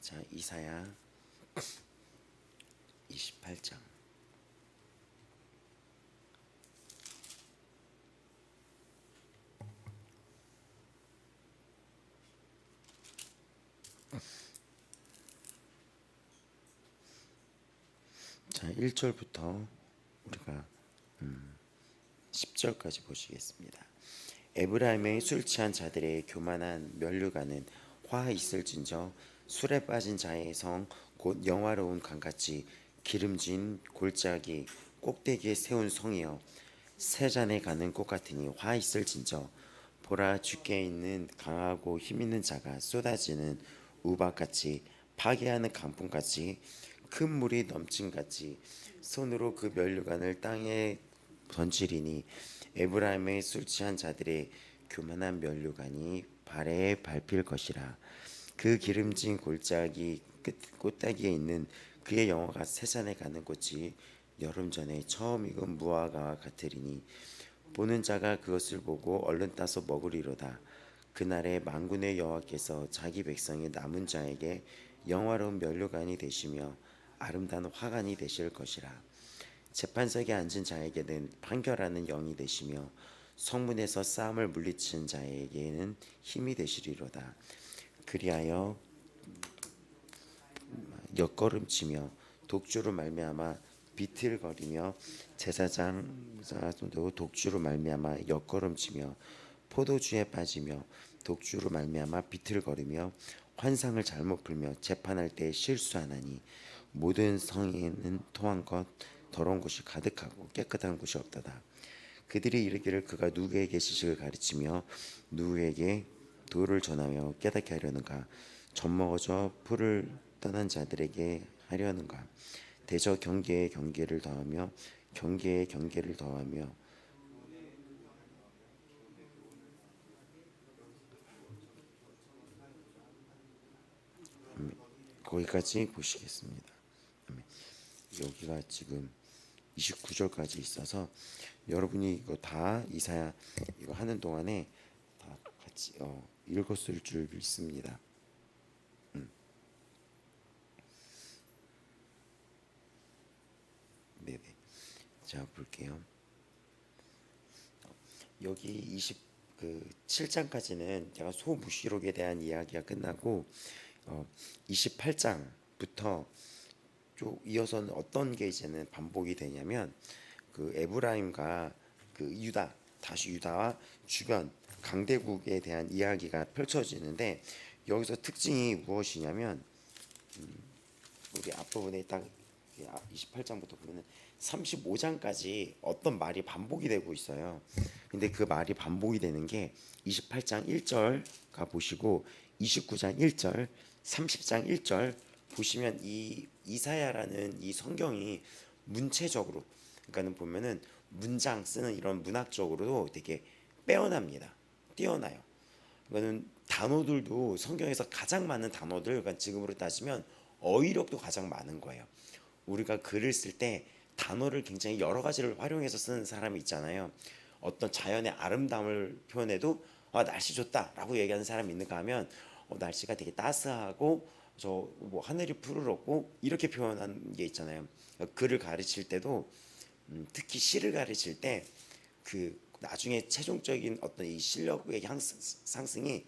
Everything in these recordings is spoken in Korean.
자, 이사야 28장. 자, 1절부터 우리가 10절까지 보시겠습니다. 에브라임의 술 취한 자들의 교만한 면류관은 화 있을진저 술에 빠진 자의 성 곧 영화로운 강같이 기름진 골짜기 꼭대기에 세운 성이여 새 잔에 가는 꽃 같으니 화 있을진저 보라 주께 있는 강하고 힘있는 자가 쏟아지는 우박같이 파괴하는 강풍같이 큰 물이 넘침같이 손으로 그 면류관을 땅에 던지리니 에브라임의 술 취한 자들의 교만한 면류관이 발에 밟힐 것이라. 그 기름진 골짜기 끝 꽃다기에 있는 그의 영화가 세잔에 가는 꽃이 여름 전에 처음 익은 무화과와 같으리니 보는 자가 그것을 보고 얼른 따서 먹으리로다. 그날에 만군의 여호와께서 자기 백성의 남은 자에게 영화로운 면류관이 되시며 아름다운 화관이 되실 것이라. 재판석에 앉은 자에게는 판결하는 영이 되시며 성문에서 싸움을 물리치는 자에게는 힘이 되시리로다. 그리하여 엿걸음치며 독주로 말미암아 비틀거리며 제사장도 독주로 말미암아 엿걸음치며 포도주에 빠지며 독주로 말미암아 비틀거리며 환상을 잘못 풀며 재판할 때 실수하나니 모든 성에는 토한 것 더러운 곳이 가득하고 깨끗한 곳이 없도다. 그들이 이르기를 그가 누구에게 지식을 가르치며 누구에게 도를 전하며 깨닫게 하려는가. 젖먹어져 풀을 떠난 자들에게 하려는가. 대저 경계에 경계를 더하며 경계에 경계를 더하며 거기까지 보시겠습니다. 여기가 지금 29절까지 있어서 여러분이 이거 다 이사야 이거 하는 동안에 다 같이 읽었을 줄 믿습니다. 네네. 자, 볼게요. 여기 27장까지는 제가 소무시록에 대한 이야기가 끝나고 28장부터 쭉 이어서는 어떤 게 이제는 반복이 되냐면 그 에브라임과 그 유다, 다시 유다와 주변 강대국에 대한 이야기가 펼쳐지는데 여기서 특징이 무엇이냐면 우리 앞부분에 딱 28장부터 보면은 35장까지 어떤 말이 반복이 되고 있어요. 근데 그 말이 반복이 되는 게 28장 1절 가 보시고 29장 1절, 30장 1절 보시면 이 이사야라는 이 성경이 문체적으로 그러니까는 보면은 문장 쓰는 이런 문학적으로도 되게 빼어납니다. 뛰어나요. 그거는 단어들도 성경에서 가장 많은 단어들, 그러니까 지금으로 따지면 어휘력도 가장 많은 거예요. 우리가 글을 쓸 때 단어를 굉장히 여러 가지를 활용해서 쓰는 사람이 있잖아요. 어떤 자연의 아름다움을 표현해도 날씨 좋다라고 얘기하는 사람이 있는가 하면 날씨가 되게 따스하고 저 뭐 하늘이 푸르렀고 이렇게 표현하는 게 있잖아요. 글을 가르칠 때도 특히 시를 가르칠 때 그 나중에 최종적인 어떤 이 실력의 상승이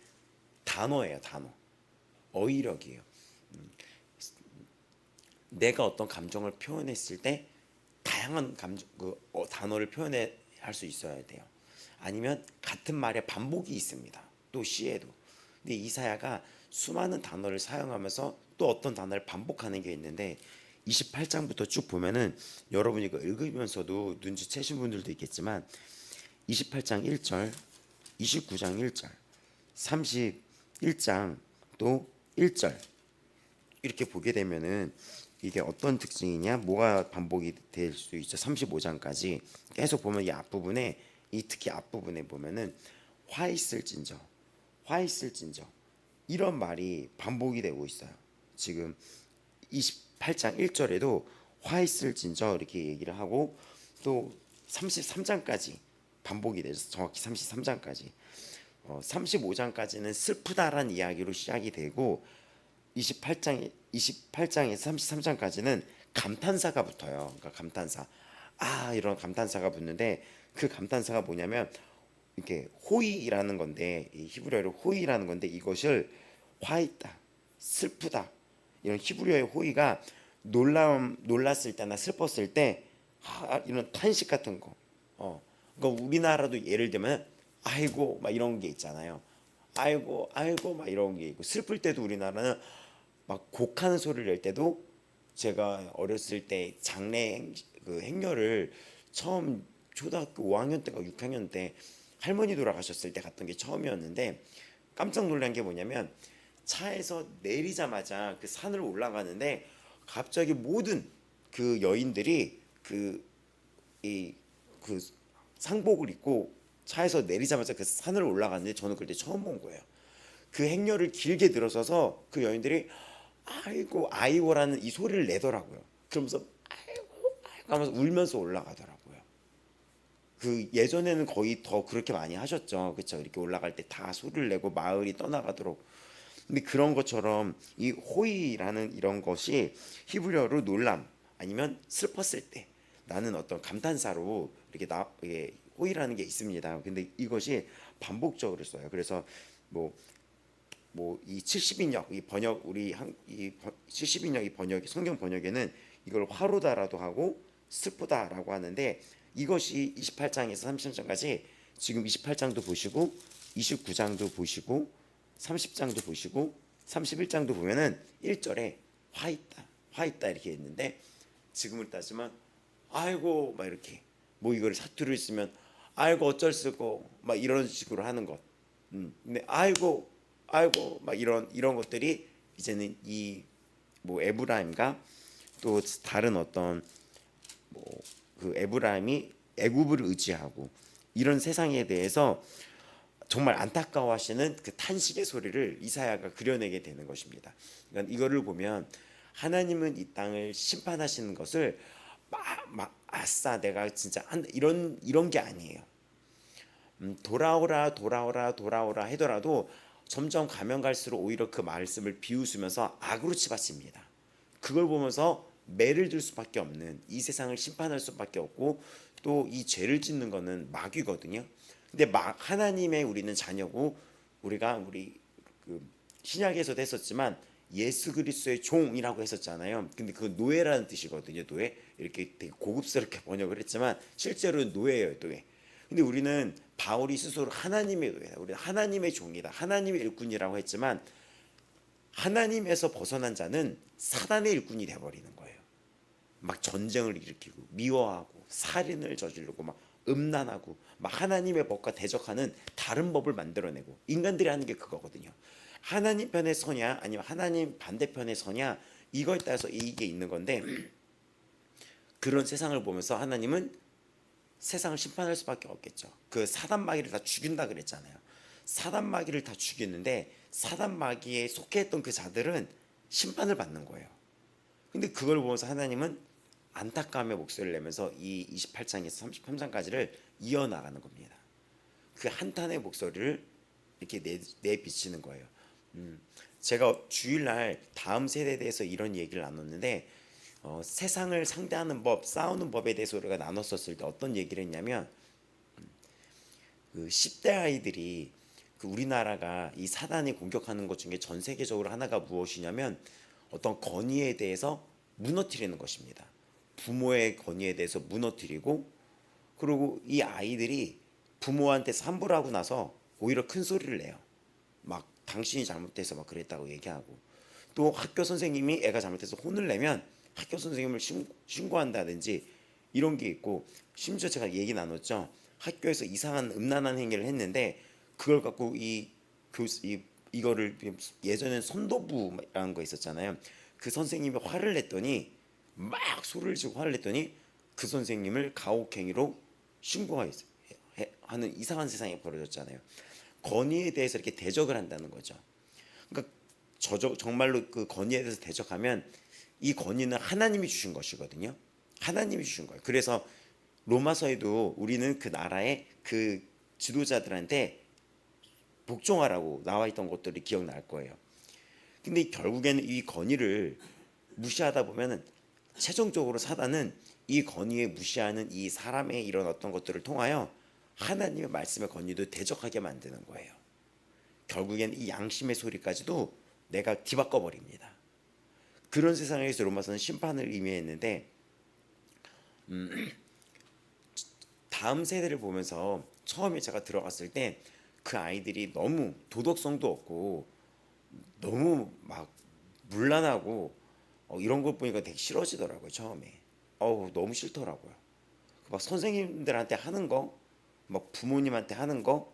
단어예요, 단어. 어휘력이에요. 내가 어떤 감정을 표현했을 때 다양한 감정, 단어를 표현할 수 있어야 돼요. 아니면 같은 말에 반복이 있습니다. 또 시에도. 근데 이사야가 수많은 단어를 사용하면서 또 어떤 단어를 반복하는 게 있는데 28장부터 쭉 보면은 여러분이 이거 읽으면서도 눈치채신 분들도 있겠지만 28장 1절, 29장 1절, 31장 또 1절 이렇게 보게 되면은 이게 어떤 특징이냐, 뭐가 반복이 될 수 있죠. 35장까지 계속 보면 이 앞부분에 특히 앞부분에 보면은 화 있을진저, 화 있을진저 이런 말이 반복이 되고 있어요. 지금 28장 1절에도 화 있을진저 이렇게 얘기를 하고 또 33장까지 반복이 돼서 정확히 33장까지 35장까지는 슬프다란 이야기로 시작이 되고 28장에서 33장까지는 감탄사가 붙어요. 그러니까 감탄사. 이런 감탄사가 붙는데 그 감탄사가 뭐냐면 이게 호의라는 건데 이 히브리어로 호의라는 건데 이것을 화있다, 슬프다 이런 히브리어의 호의가 놀랐을 때나 슬펐을 때 이런 탄식 같은 거. 그러니까 우리나라도 예를 들면 아이고 막 이런 게 있잖아요. 아이고 아이고 막 이런 게 있고 슬플 때도 우리나라는 막 곡하는 소리를 낼 때도 제가 어렸을 때 그 행렬을 처음 초등학교 5학년 때가 6학년 때 할머니 돌아가셨을 때 갔던 게 처음이었는데 깜짝 놀란 게 뭐냐면 차에서 내리자마자 그 산을 올라가는데 갑자기 모든 그 여인들이 그 상복을 입고 차에서 내리자마자 그 산을 올라갔는데 저는 그때 처음 본 거예요. 그 행렬을 길게 들어서서 그 여인들이 아이고 아이고라는 이 소리를 내더라고요. 그러면서 아이고 아이고 하면서 울면서 올라가더라고요. 그 예전에는 거의 더 그렇게 많이 하셨죠. 그렇죠? 이렇게 올라갈 때 다 소리를 내고 마을이 떠나가도록. 근데 그런 것처럼 이 호의라는 이런 것이 히브리어로 놀람 아니면 슬펐을 때 나는 어떤 감탄사로 이렇게 이게 호의라는 게 있습니다. 근데 이것이 반복적으로 써요. 그래서 이 70인역 이 번역 이 70인역 이 번역 성경 번역에는 이걸 화로다라도 하고 슬프다라고 하는데 이것이 28장에서 33장까지 지금 28장도 보시고 29장도 보시고 30장도 보시고 31장도 보면은 1절에 화 있다 이렇게 있는데 지금을 따지면 아이고 막 이렇게 이걸 사투리를 쓰면 아이고 어쩔 쓰고 막 이런 식으로 하는 것. 근데 아이고 막 이런 것들이 이제는 이 에브라임과 또 다른 어떤 그 에브라임이 애굽을 의지하고 이런 세상에 대해서 정말 안타까워하시는 그 탄식의 소리를 이사야가 그려내게 되는 것입니다. 그러니까 이거를 보면 하나님은 이 땅을 심판하시는 것을 아싸 내가 진짜 한다 이런 게 아니에요. 돌아오라 하더라도 점점 가면 갈수록 오히려 그 말씀을 비웃으면서 악으로 치받습니다. 그걸 보면서 매를 들 수밖에 없는 이 세상을 심판할 수밖에 없고 또 이 죄를 짓는 거는 마귀거든요. 근데 하나님의 우리는 자녀고 우리가 그 신약에서도 했었지만 예수 그리스도의 종이라고 했었잖아요. 근데 그 노예라는 뜻이거든요. 노예 이렇게 되게 고급스럽게 번역을 했지만 실제로는 노예예요. 노예. 근데 우리는 바울이 스스로 하나님의 노예다. 우리는 하나님의 종이다. 하나님의 일꾼이라고 했지만 하나님에서 벗어난 자는 사단의 일꾼이 되어버리는 거예요. 막 전쟁을 일으키고 미워하고 살인을 저지르고 막 음란하고 막 하나님의 법과 대적하는 다른 법을 만들어내고 인간들이 하는 게 그거거든요. 하나님 편에 서냐 아니면 하나님 반대편에 서냐 이거에 따라서 이게 있는 건데 그런 세상을 보면서 하나님은 세상을 심판할 수밖에 없겠죠. 그 사단 마귀를 다 죽인다 그랬잖아요. 사단 마귀를 다 죽였는데 사단 마귀에 속해있던 그 자들은 심판을 받는 거예요. 근데 그걸 보면서 하나님은 안타까움의 목소리를 내면서 이 28장에서 33장까지를 이어나가는 겁니다. 그 한탄의 목소리를 이렇게 내비치는 거예요. 제가 주일날 다음 세대에 대해서 이런 얘기를 나눴는데 세상을 상대하는 법, 싸우는 법에 대해서 우리가 나눴었을 때 어떤 얘기를 했냐면 그 10대 아이들이 그 우리나라가 이 사단이 공격하는 것 중에 전 세계적으로 하나가 무엇이냐면 어떤 권위에 대해서 무너뜨리는 것입니다. 부모의 권위에 대해서 무너뜨리고 그리고 이 아이들이 부모한테 산불하고 나서 오히려 큰 소리를 내요. 막 당신이 잘못해서 막 그랬다고 얘기하고 또 학교 선생님이 애가 잘못해서 혼을 내면 학교 선생님을 신고한다든지 이런 게 있고 심지어 제가 얘기 나눴죠. 학교에서 이상한 음란한 행위를 했는데 그걸 갖고 이거를 예전엔 선도부라는 거 있었잖아요. 그 선생님이 화를 냈더니 막 소리를 지르고 화를 냈더니 그 선생님을 가혹행위로 신고하는 이상한 세상이 벌어졌잖아요. 권위에 대해서 이렇게 대적을 한다는 거죠. 그러니까 정말로 그 권위에 대해서 대적하면 이 권위는 하나님이 주신 것이거든요. 하나님이 주신 거예요. 그래서 로마서에도 우리는 그 나라의 그 지도자들한테 복종하라고 나와 있던 것들이 기억날 거예요. 근데 결국에는 이 건의를 무시하다 보면은 최종적으로 사단은 이 건의에 무시하는 이 사람의 이런 어떤 것들을 통하여 하나님의 말씀의 건의도 대적하게 만드는 거예요. 결국엔 이 양심의 소리까지도 내가 뒤바꿔 버립니다. 그런 세상에서 로마서는 심판을 의미했는데 다음 세대를 보면서 처음에 제가 들어갔을 때 그 아이들이 너무 도덕성도 없고 너무 막 문란하고 이런 걸 보니까 되게 싫어지더라고요. 처음에 너무 싫더라고요. 막 선생님들한테 하는 거, 막 부모님한테 하는 거,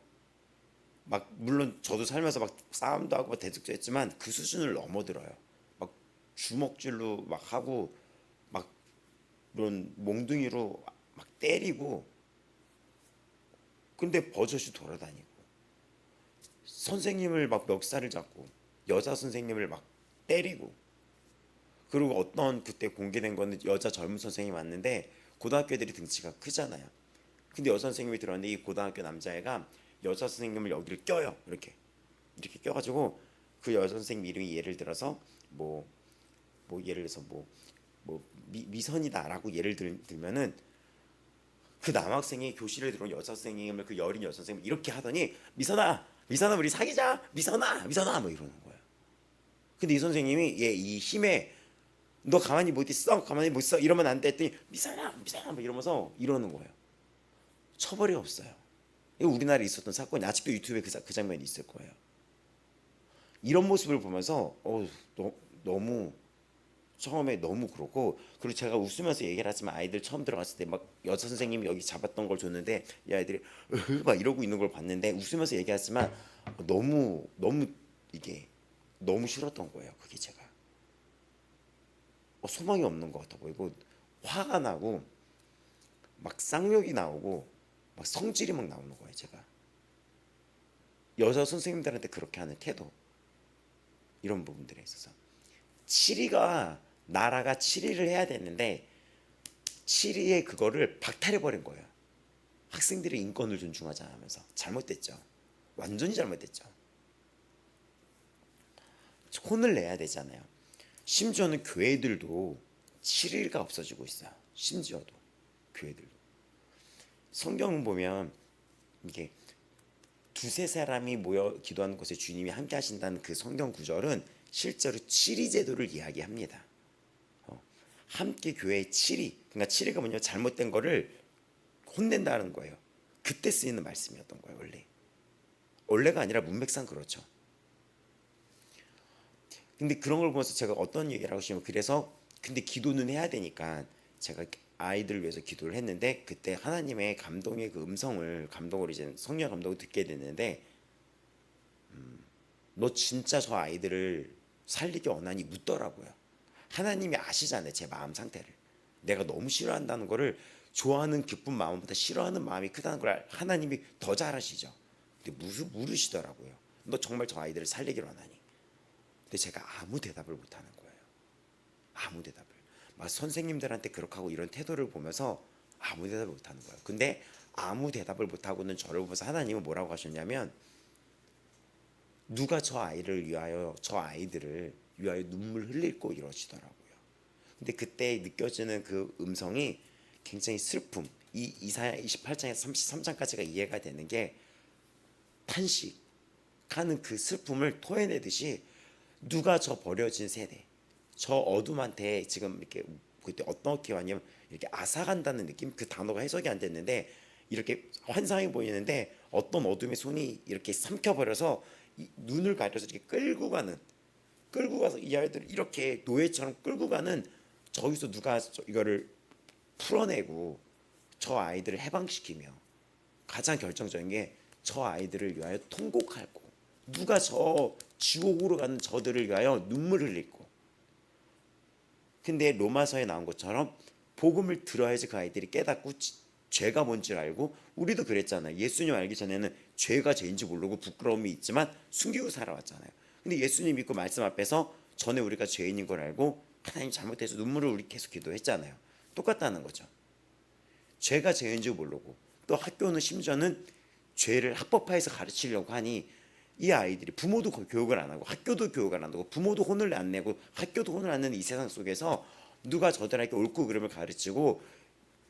막 물론 저도 살면서 막 싸움도 하고 막 대적도 했지만 그 수준을 넘어들어요. 막 주먹질로 막 하고 막 그런 몽둥이로 막 때리고, 근데 버젓이 돌아다니고 선생님을 막 멱살을 잡고 여자 선생님을 막 때리고, 그리고 어떤 그때 공개된 거는 여자 젊은 선생님이 왔는데 고등학교 애들이 등치가 크잖아요. 근데 여자 선생님이 들어왔는데 이 고등학교 남자애가 여자 선생님을 여기를 껴요. 이렇게 껴가지고 그 여자 선생님 이름이 예를 들어서 뭐 예를 들어서 미선이다라고 예를 들면은 그 남학생이 교실에 들어온 여자 선생님을 그 여린 여자 선생님 이렇게 하더니 미선아 우리 사귀자 미선아 뭐 이러는 거예요. 근데 이 선생님이 얘 이 힘에 너 가만히 못 있어 이러면 안 돼 했더니 미선아 뭐 이러면서 이러는 거예요. 처벌이 없어요. 이거 우리나라에 있었던 사건이 아직도 유튜브에 그 장면이 있을 거예요. 이런 모습을 보면서 너무 처음에 너무 그렇고, 그리고 제가 웃으면서 얘기를 하지만 아이들 처음 들어갔을 때 막 여자 선생님이 여기 잡았던 걸 줬는데 이 아이들이 막 이러고 있는 걸 봤는데 웃으면서 얘기하지만 너무 이게 너무 싫었던 거예요. 그게 제가 소망이 없는 것 같아 보이고 화가 나고 막 쌍욕이 나오고 막 성질이 막 나오는 거예요. 제가 여자 선생님들한테 그렇게 하는 태도, 이런 부분들에 있어서 나라가 7위를 해야 되는데 7위의 그거를 박탈해 버린 거예요. 학생들의 인권을 존중하지 않으면서 잘못됐죠. 완전히 잘못됐죠. 혼을 내야 되잖아요. 심지어는 교회들도 7위가 없어지고 있어요. 심지어도 교회들도. 성경을 보면 이게 두세 사람이 모여 기도하는 곳에 주님이 함께 하신다는 그 성경 구절은 실제로 7위 제도를 이야기합니다. 함께 교회의 7위, 그러니까 7위가 뭐냐면 잘못된 거를 혼낸다는 거예요. 그때 쓰이는 말씀이었던 거예요. 원래가 아니라 문맥상 그렇죠. 근데 그런 걸 보면서 제가 어떤 얘기를 하고 싶으면, 그래서 근데 기도는 해야 되니까 제가 아이들을 위해서 기도를 했는데 그때 하나님의 감동의 그 감동을 이제 성령 감동을 듣게 됐는데 너 진짜 저 아이들을 살리기 원하니 묻더라고요. 하나님이 아시잖아요. 제 마음 상태를. 내가 너무 싫어한다는 거를, 좋아하는 기쁜 마음보다 싫어하는 마음이 크다는 걸 하나님이 더 잘 아시죠. 근데 물으시더라고요. 너 정말 저 아이들을 살리기 원하니? 근데 제가 아무 대답을 못하는 거예요. 아무 대답을. 막 선생님들한테 그렇게 하고 이런 태도를 보면서 아무 대답을 못하는 거예요. 근데 아무 대답을 못하고는 저를 보면서 하나님은 뭐라고 하셨냐면, 누가 저 아이들을 위하여 눈물 흘리고 이러시더라고요. 근데 그때 느껴지는 그 음성이 굉장히 슬픔, 이 이사야 28장에서 33장까지가 이해가 되는 게, 탄식하는 그 슬픔을 토해내듯이 누가 저 버려진 세대, 저 어둠한테 지금 이렇게 그때 어떻게 왔냐면 이렇게 앗아간다는 느낌, 그 단어가 해석이 안 됐는데 이렇게 환상이 보이는데 어떤 어둠의 손이 이렇게 삼켜버려서 눈을 가려서 이렇게 끌고 가서 이 아이들을 이렇게 노예처럼 끌고 가는, 저기서 누가 이거를 풀어내고 저 아이들을 해방시키며, 가장 결정적인 게 저 아이들을 위하여 통곡하고, 누가 저 지옥으로 가는 저들을 위하여 눈물을 흘리고. 근데 로마서에 나온 것처럼 복음을 들어야지 그 아이들이 깨닫고 죄가 뭔지를 알고, 우리도 그랬잖아요. 예수님 알기 전에는 죄가 죄인지 모르고 부끄러움이 있지만 숨기고 살아왔잖아요. 근데 예수님 믿고 말씀 앞에서 전에 우리가 죄인인 걸 알고 하나님 잘못해서 눈물을 우리 계속 기도했잖아요. 똑같다는 거죠. 죄가 죄인지 모르고, 또 학교는 심지어는 죄를 합법화해서 가르치려고 하니 이 아이들이 부모도 교육을 안 하고 학교도 교육을 안 하고 부모도 혼을 안 내고 학교도 혼을 안 내는 이 세상 속에서 누가 저들에게 옳고 그름을 가르치고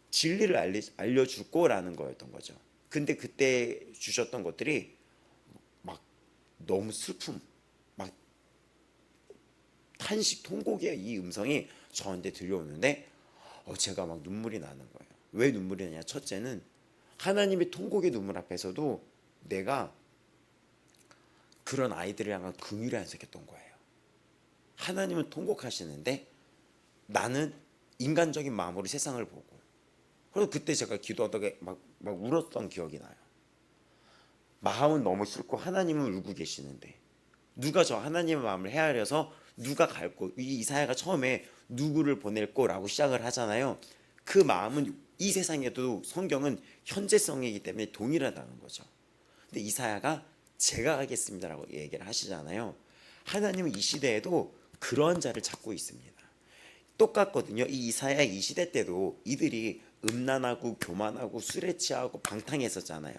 진리를 알려줄 거라는 거였던 거죠. 근데 그때 주셨던 것들이 막 너무 슬픔, 막 탄식, 통곡의 이 음성이 저한테 들려오는데 제가 막 눈물이 나는 거예요. 왜 눈물이 나냐? 첫째는 하나님의 통곡의 눈물 앞에서도 내가 그런 아이들을 향한 긍휼이 안 생겼던 거예요. 하나님은 통곡하시는데 나는 인간적인 마음으로 세상을 보고, 그래서 그때 제가 기도하다가 막 울었던 기억이 나요. 마음은 너무 싫고 하나님은 울고 계시는데 누가 저 하나님의 마음을 헤아려서 누가 갈고, 이 이사야가 처음에 누구를 보낼 거라고 시작을 하잖아요. 그 마음은 이 세상에도 성경은 현재성이기 때문에 동일하다는 거죠. 근데 이사야가 제가 가겠습니다라고 얘기를 하시잖아요. 하나님은 이 시대에도 그런 자를 찾고 있습니다. 똑같거든요. 이 이사야 이 시대 때도 이들이 음란하고 교만하고 술에 취하고 방탕했었잖아요.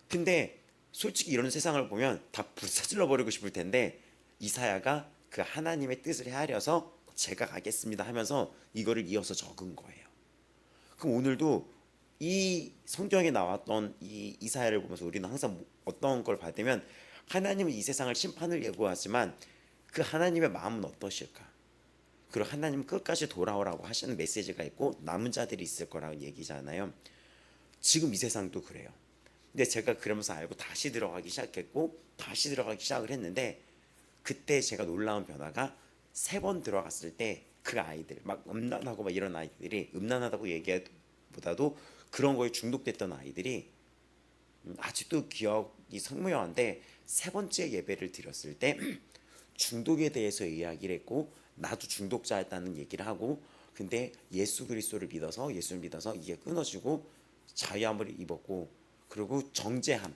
근데 솔직히 이런 세상을 보면 다 불사질러 버리고 싶을 텐데 이사야가 그 하나님의 뜻을 헤아려서 제가 가겠습니다 하면서 이거를 이어서 적은 거예요. 그럼 오늘도 이 성경에 나왔던 이 이사야를 보면서 우리는 항상 어떤 걸 받으면 하나님은 이 세상을 심판을 예고하지만 그 하나님의 마음은 어떠실까? 그리고 하나님은 끝까지 돌아오라고 하시는 메시지가 있고 남은 자들이 있을 거라고 얘기잖아요. 지금 이 세상도 그래요. 근데 제가 그러면서 알고 다시 들어가기 시작했고 다시 들어가기 시작을 했는데 그때 제가 놀라운 변화가 3번 들어갔을 때 그 아이들 막 음란하고 막 이런 아이들이 음란하다고 얘기보다도 그런 거에 중독됐던 아이들이 아직도 기억이 선명한데 3번째 예배를 드렸을 때 중독에 대해서 이야기를 했고 나도 중독자였다는 얘기를 하고 근데 예수 그리스도를 믿어서 예수를 믿어서 이게 끊어지고 자유함을 입었고 그리고 정죄함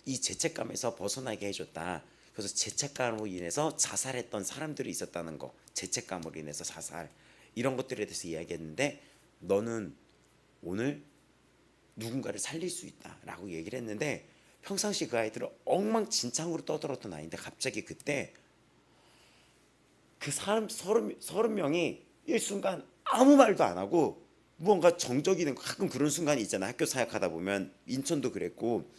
이 죄책감에서 벗어나게 해줬다. 그래서 죄책감으로 인해서 자살했던 사람들이 있었다는 거, 죄책감으로 인해서 자살 이런 것들에 대해서 이야기했는데 너는 오늘 누군가를 살릴 수 있다라고 얘기를 했는데 평상시 그 아이들은 엉망진창으로 떠들었던 아이인데 갑자기 그때 그 사람 30명이 일순간 아무 말도 안 하고 무언가 정적이 된 가끔 그런 순간이 있잖아. 학교 사역하다 보면 인천도 그랬고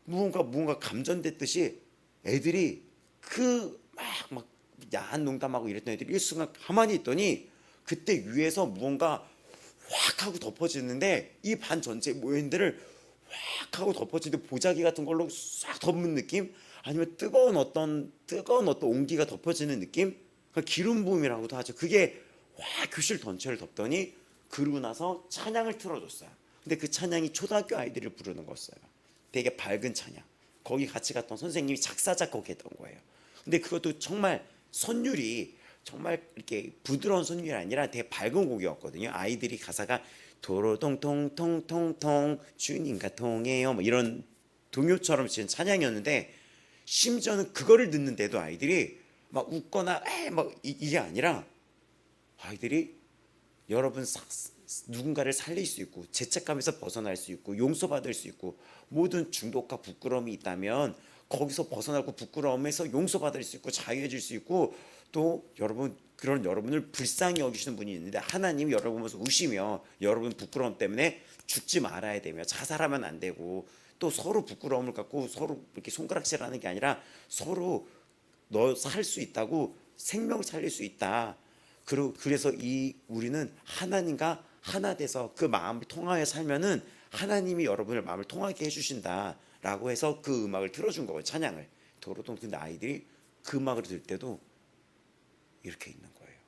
무언가 감전됐듯이 애들이 그 막 야한 농담하고 이랬던 애들이 일순간 가만히 있더니 그때 위에서 무언가 확 하고 덮어지는데 이 반 전체 모여있는 확 하고 덮어지는데 보자기 같은 걸로 싹 덮는 느낌 아니면 뜨거운 어떤 온기가 덮어지는 느낌 기름 부음이라고도 하죠. 그게 확 교실 전체를 덮더니 그러고 나서 찬양을 틀어줬어요. 근데 그 찬양이 초등학교 아이들을 부르는 거였어요. 되게 밝은 찬양. 거기 같이 갔던 선생님이 작사 작곡했던 거예요. 근데 그것도 정말 선율이 정말 이렇게 부드러운 선율이 아니라 되게 밝은 곡이었거든요. 아이들이 가사가 도로통통통통통 주님과 통해요 뭐 이런 동요처럼 지은 찬양이었는데 심지어는 그거를 듣는데도 아이들이 막 웃거나 막 이게 아니라 아이들이 여러분 누군가를 살릴 수 있고 죄책감에서 벗어날 수 있고 용서받을 수 있고 모든 중독과 부끄러움이 있다면 거기서 벗어나고 부끄러움에서 용서받을 수 있고 자유해질 수 있고 또 여러분 그런 여러분을 불쌍히 여기시는 분이 있는데 하나님이 여러분 보면서 우시며 여러분 부끄러움 때문에 죽지 말아야 되며 자살하면 안 되고 또 서로 부끄러움을 갖고 서로 이렇게 손가락질하는 게 아니라 서로 너 살 수 있다고 생명을 살릴 수 있다. 그래서 우리는 하나님과 하나 돼서 그 마음을 통하여 살면은 하나님이 여러분의 마음을 통하게 해주신다라고 해서 그 음악을 틀어준 거예요. 찬양을 도로동. 근데 아이들이 그 음악을 들을 때도 이렇게 있는 거예요.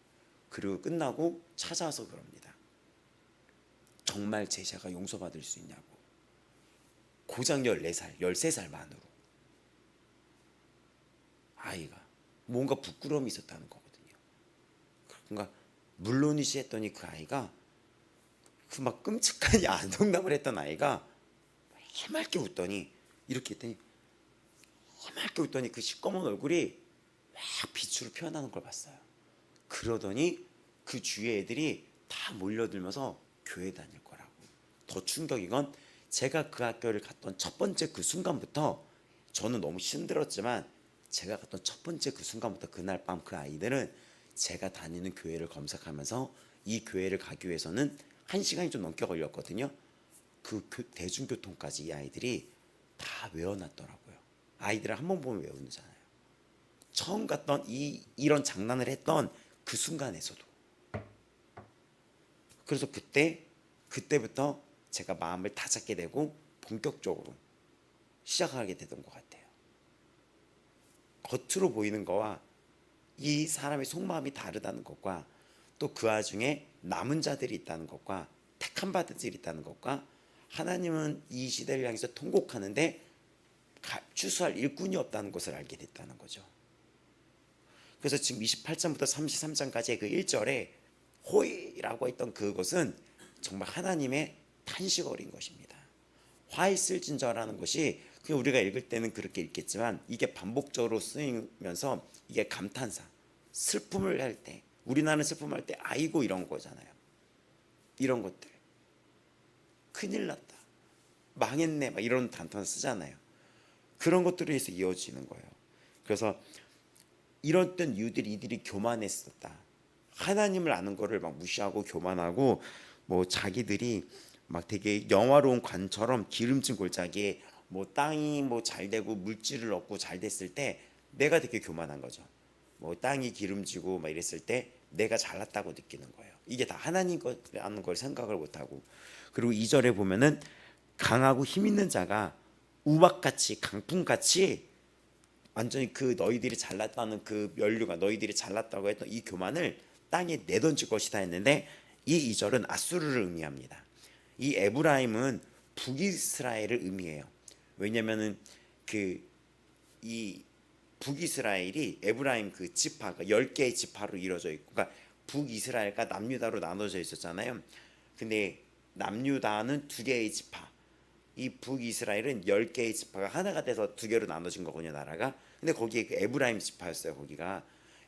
그리고 끝나고 찾아와서 그럽니다. 정말 제자가 용서받을 수 있냐고. 고작 14살 13살 만으로 아이가 뭔가 부끄러움이 있었다는 거거든요. 그러니까 물론이지 했더니 그 아이가 그 막 끔찍한 야동담을 했던 아이가 해맑게 웃더니 이렇게 했더니 해맑게 웃더니 그 시꺼먼 얼굴이 막 빛으로 피어나는 걸 봤어요. 그러더니 그 주위의 애들이 다 몰려들면서 교회 다닐 거라고. 더 충격인 건 제가 그 학교를 갔던 첫 번째 그 순간부터 저는 너무 힘들었지만 제가 갔던 첫 번째 그 순간부터 그날 밤 그 아이들은 제가 다니는 교회를 검색하면서 이 교회를 가기 위해서는 1시간이 좀 넘게 걸렸거든요. 그 대중교통까지 이 아이들이 다 외워놨더라고요. 아이들을 한 번 보면 외우잖아요. 처음 갔던 이런 장난을 했던 그 순간에서도. 그래서 그때부터 제가 마음을 다잡게 되고 본격적으로 시작하게 되던 것 같아요. 겉으로 보이는 거와 이 사람의 속마음이 다르다는 것과 또 그 와중에 남은 자들이 있다는 것과 택한 바들이 있다는 것과 하나님은 이 시대를 향해서 통곡하는데 추수할 일꾼이 없다는 것을 알게 됐다는 거죠. 그래서 지금 28장부터 33장까지의 그 1절에 호이라고 했던 그것은 정말 하나님의 탄식어린 것입니다. 화 있을진저라는 것이 그냥 우리가 읽을 때는 그렇게 읽겠지만 이게 반복적으로 쓰이면서 이게 감탄사, 슬픔을 할 때, 우리나라는 슬픔할 때 아이고 이런 거잖아요. 이런 것들, 큰일 났다, 망했네, 막 이런 단어 쓰잖아요. 그런 것들에 의해서 이어지는 거예요. 그래서 이런 땐 이들이 교만했었다. 하나님을 아는 거를 막 무시하고 교만하고 뭐 자기들이 막 되게 영화로운 관처럼 기름진 골짜기에 뭐 땅이 뭐 잘 되고 물질을 얻고 잘 됐을 때 내가 되게 교만한 거죠. 뭐 땅이 기름지고 막 이랬을 때 내가 잘났다고 느끼는 거예요. 이게 다 하나님 거라는 걸 생각을 못하고. 그리고 2절에 보면은 강하고 힘 있는 자가 우박같이 강풍같이 완전히 그 너희들이 잘났다는 그 면류가 너희들이 잘났다고 했던 이 교만을 땅에 내던질 것이다 했는데 이 2절은 아수르를 의미합니다. 이 에브라임은 북이스라엘을 의미해요. 왜냐면은 이 북이스라엘이 에브라임 그 지파가 10개의 지파로 이루어져 있고, 그러니까 북이스라엘과 남유다로 나눠져 있었잖아요. 근데 남유다는 2개의 지파, 이 북이스라엘은 10개의 지파가 하나가 돼서 2개로 나눠진 거거든요, 나라가. 근데 거기에 그 에브라임 지파였어요. 거기가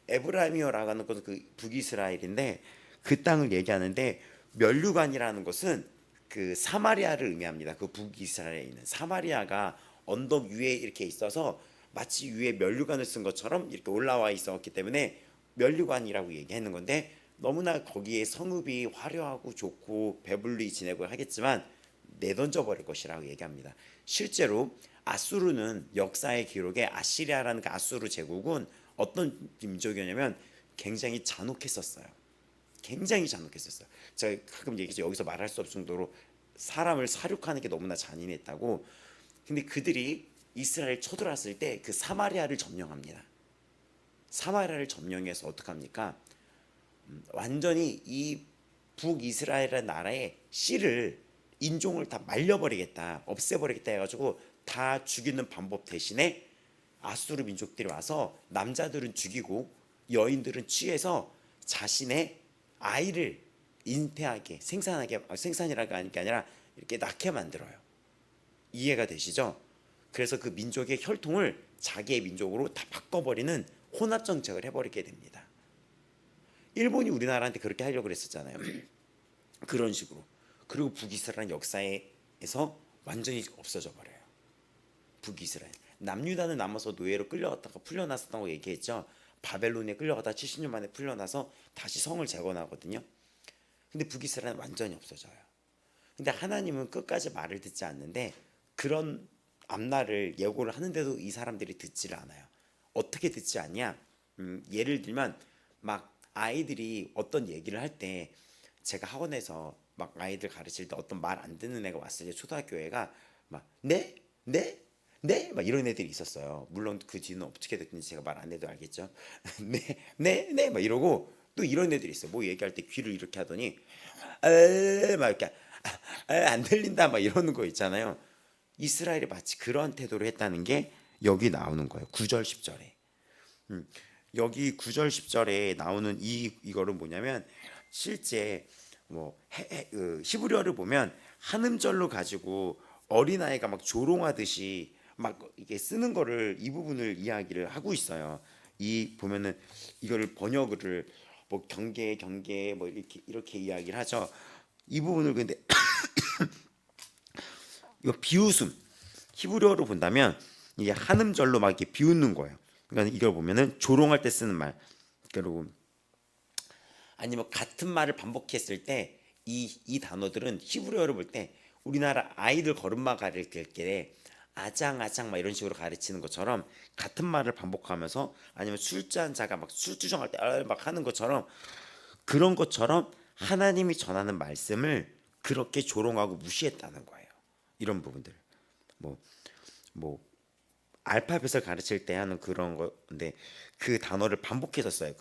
에브라임이라고 하는 것은 그 북이스라엘인데 그 땅을 얘기하는데 멸류관이라는 것은 그 사마리아를 의미합니다. 그 북이스라엘에 있는 사마리아가 언덕 위에 이렇게 있어서 마치 위에 멸류관을 쓴 것처럼 이렇게 올라와 있었기 때문에 멸류관이라고 얘기하는 건데, 너무나 거기에 성읍이 화려하고 좋고 배불리 지내고 하겠지만 내던져 버릴 것이라고 얘기합니다. 실제로 아수르는 역사의 기록에 아시리아라는 그 아수르 제국은 어떤 민족이었냐면 굉장히 잔혹했었어요. 굉장히 잔혹했었어요. 제가 가끔 얘기죠. 여기서 말할 수 없을 정도로 사람을 살육하는 게 너무나 잔인했다고. 근데 그들이 이스라엘 쳐들어왔을 때 그 사마리아를 점령합니다. 사마리아를 점령해서 어떻게 합니까? 완전히 이 북이스라엘이라는 나라의 씨를, 인종을 다 말려버리겠다, 없애버리겠다 해가지고 다 죽이는 방법 대신에 아수르 민족들이 와서 남자들은 죽이고 여인들은 취해서 자신의 아이를 잉태하게, 생산이라고 하는 게 아니라 이렇게 낳게 만들어요. 이해가 되시죠? 그래서 그 민족의 혈통을 자기의 민족으로 다 바꿔버리는 혼합 정책을 해버리게 됩니다. 일본이 우리나라한테 그렇게 하려고 그랬었잖아요. 그런 식으로. 그리고 북이스라엘 역사에서 완전히 없어져 버려요. 북이스라엘. 남유다는 남아서 노예로 끌려갔다가 풀려났었다고 얘기했죠. 바벨론에 끌려가다 70년 만에 풀려나서 다시 성을 재건하거든요. 근데 북이스라엘은 완전히 없어져요. 근데 하나님은 끝까지 말을 듣지 않는데 그런 앞날을 예고를 하는데도 이 사람들이 듣지를 않아요. 어떻게 듣지 않냐? 예를 들면 막 아이들이 어떤 얘기를 할 때, 제가 학원에서 막 아이들 가르칠 때 어떤 말 안 듣는 애가 왔을 때 초등학교 애가 막 네? 네? 네? 막 이런 애들이 있었어요. 물론 그 뒤는 어떻게 됐는지 제가 말 안 해도 알겠죠. 네, 네, 네, 막 이러고 또 이런 애들이 있어요. 뭐 얘기할 때 귀를 이렇게 하더니 막 이렇게 안 들린다 막 이러는 거 있잖아요. 이스라엘이 마치 그런 태도를 했다는 게 여기 나오는 거예요. 9절 10절에. 여기 9절 10절에 나오는 이거는 뭐냐면, 실제 뭐 히브리어를 보면 한 음절로 가지고 어린아이가 막 조롱하듯이 막 이게 쓰는 거를, 이 부분을 이야기를 하고 있어요. 이 보면은 이거를 번역을 뭐 경계 뭐 이렇게 이야기를 하죠. 이 부분을 근데 이거 비웃음, 히브리어로 본다면 이게 한 음절로 막 이렇게 비웃는 거예요. 그러니까 이걸 보면은 조롱할 때 쓰는 말. 그리고 아니면 같은 말을 반복했을 때 이 단어들은 히브리어를 볼 때 우리나라 아이들 걸음마 가르칠 때 아장아장 막 이런 식으로 가르치는 것처럼 같은 말을 반복하면서 아니면 술 취한 자가 막 술주정할 때 막 하는 것처럼 그런 것처럼 하나님이 전하는 말씀을 그렇게 조롱하고 무시했다는 거예요. 이런 부분들. 뭐 알파벳을 가르칠 때 하는 그런 건데 그 단어를 반복해서 써요.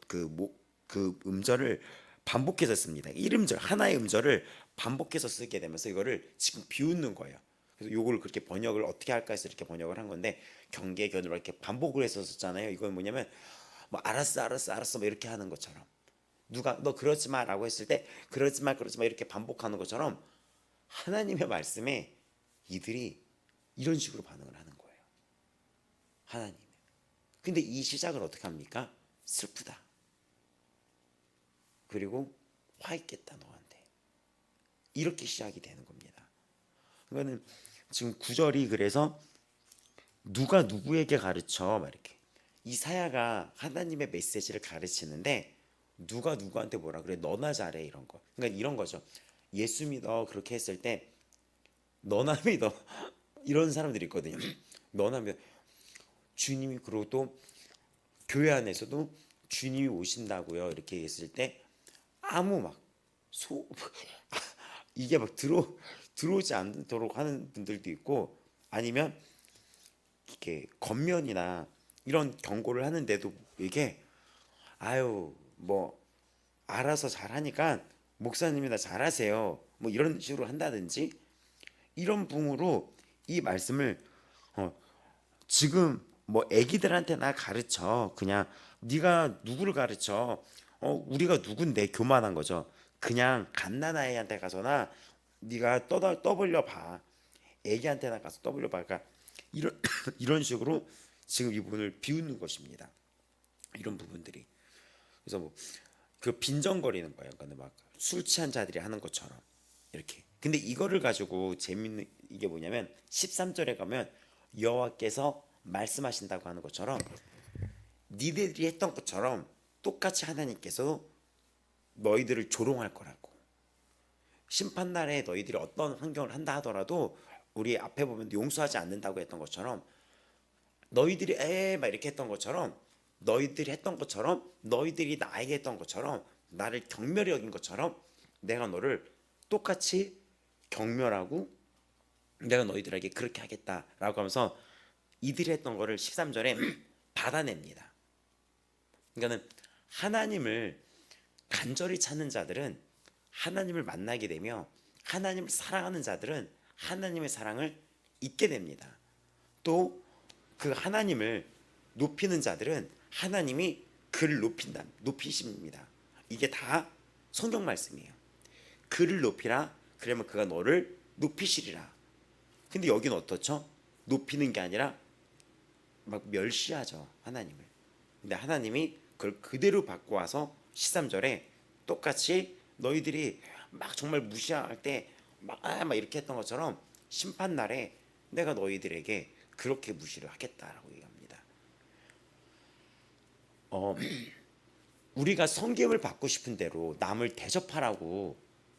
그 음절을 반복해서 씁니다. 1음절 하나의 음절을 반복해서 쓰게 되면서 이거를 지금 비웃는 거예요. 그래서 요걸 그렇게 번역을 어떻게 할까 해서 이렇게 번역을 한 건데 경계 견으로 이렇게 반복을 해서 썼잖아요. 이건 뭐냐면 뭐 알았어 뭐 이렇게 하는 것처럼 누가 너 그러지 마라고 했을 때 그러지 마 이렇게 반복하는 것처럼 하나님의 말씀에 이들이 이런 식으로 반응을 하는 거예요. 하나님. 근데 이 시작을 어떻게 합니까? 슬프다. 그리고 화 있겠다 너한테. 이렇게 시작이 되는 겁니다. 그거는 지금 구절이 그래서 누가 누구에게 가르쳐 막 이렇게 이사야가 하나님의 메시지를 가르치는데 누가 누구한테 뭐라 그래 너나 잘해 이런 거. 그러니까 이런 거죠. 예수 믿어 그렇게 했을 때 너나 믿어 이런 사람들이 있거든요. 너나 믿어. 주님이 그리고 또 교회 안에서도 주님이 오신다고요 이렇게 했을 때 아무 막 이게 막 들어오지 않도록 하는 분들도 있고 아니면 이렇게 겉면이나 이런 경고를 하는데도 이게 아유 뭐 알아서 잘하니까 목사님이나 잘하세요 뭐 이런 식으로 한다든지 이런 붕으로 이 말씀을 지금 뭐 애기들한테나 가르쳐 그냥 네가 누구를 가르쳐 우리가 누군데 교만한 거죠. 그냥 갓난아이한테 가서나 네가 떠벌려 봐. 애기한테나 가서 떠벌려 봐. 그러니까 이런 이런 식으로 지금 이 부분을 비웃는 것입니다. 이런 부분들이 그래서 뭐 그 빈정거리는 거예요. 그러니까 막 술 취한 자들이 하는 것처럼 이렇게. 근데 이거를 가지고 재밌는 이게 뭐냐면 13절에 가면 여호와께서 말씀하신다고 하는 것처럼 니들이 했던 것처럼 똑같이 하나님께서 너희들을 조롱할 거라고. 심판날에 너희들이 어떤 환경을 한다 하더라도 우리 앞에 보면 용서하지 않는다고 했던 것처럼 너희들이 막 이렇게 했던 것처럼 너희들이 했던 것처럼 너희들이 나에게 했던 것처럼 나를 경멸히 여긴 것처럼 내가 너를 똑같이 경멸하고 내가 너희들에게 그렇게 하겠다라고 하면서 이들이 했던 거를 13절에 받아냅니다. 그러니까는 하나님을 간절히 찾는 자들은 하나님을 만나게 되며 하나님을 사랑하는 자들은 하나님의 사랑을 잊게 됩니다. 또 그 하나님을 높이는 자들은 하나님이 그를 높이십니다. 이게 다 성경 말씀이에요. 그를 높이라 그러면 그가 너를 높이시리라. 근데 여기는 어떻죠? 높이는 게 아니라 막 멸시하죠 하나님을. 근데 하나님이 그걸 그대로 받고 와서 13절에 똑같이 너희들이 막 정말 무시할 때 막 이렇게 했던 것처럼 심판날에 내가 너희들에게 그렇게 무시를 하겠다라고 얘기합니다. 우리가 섬김을 받고 싶은 대로 남을 대접하라고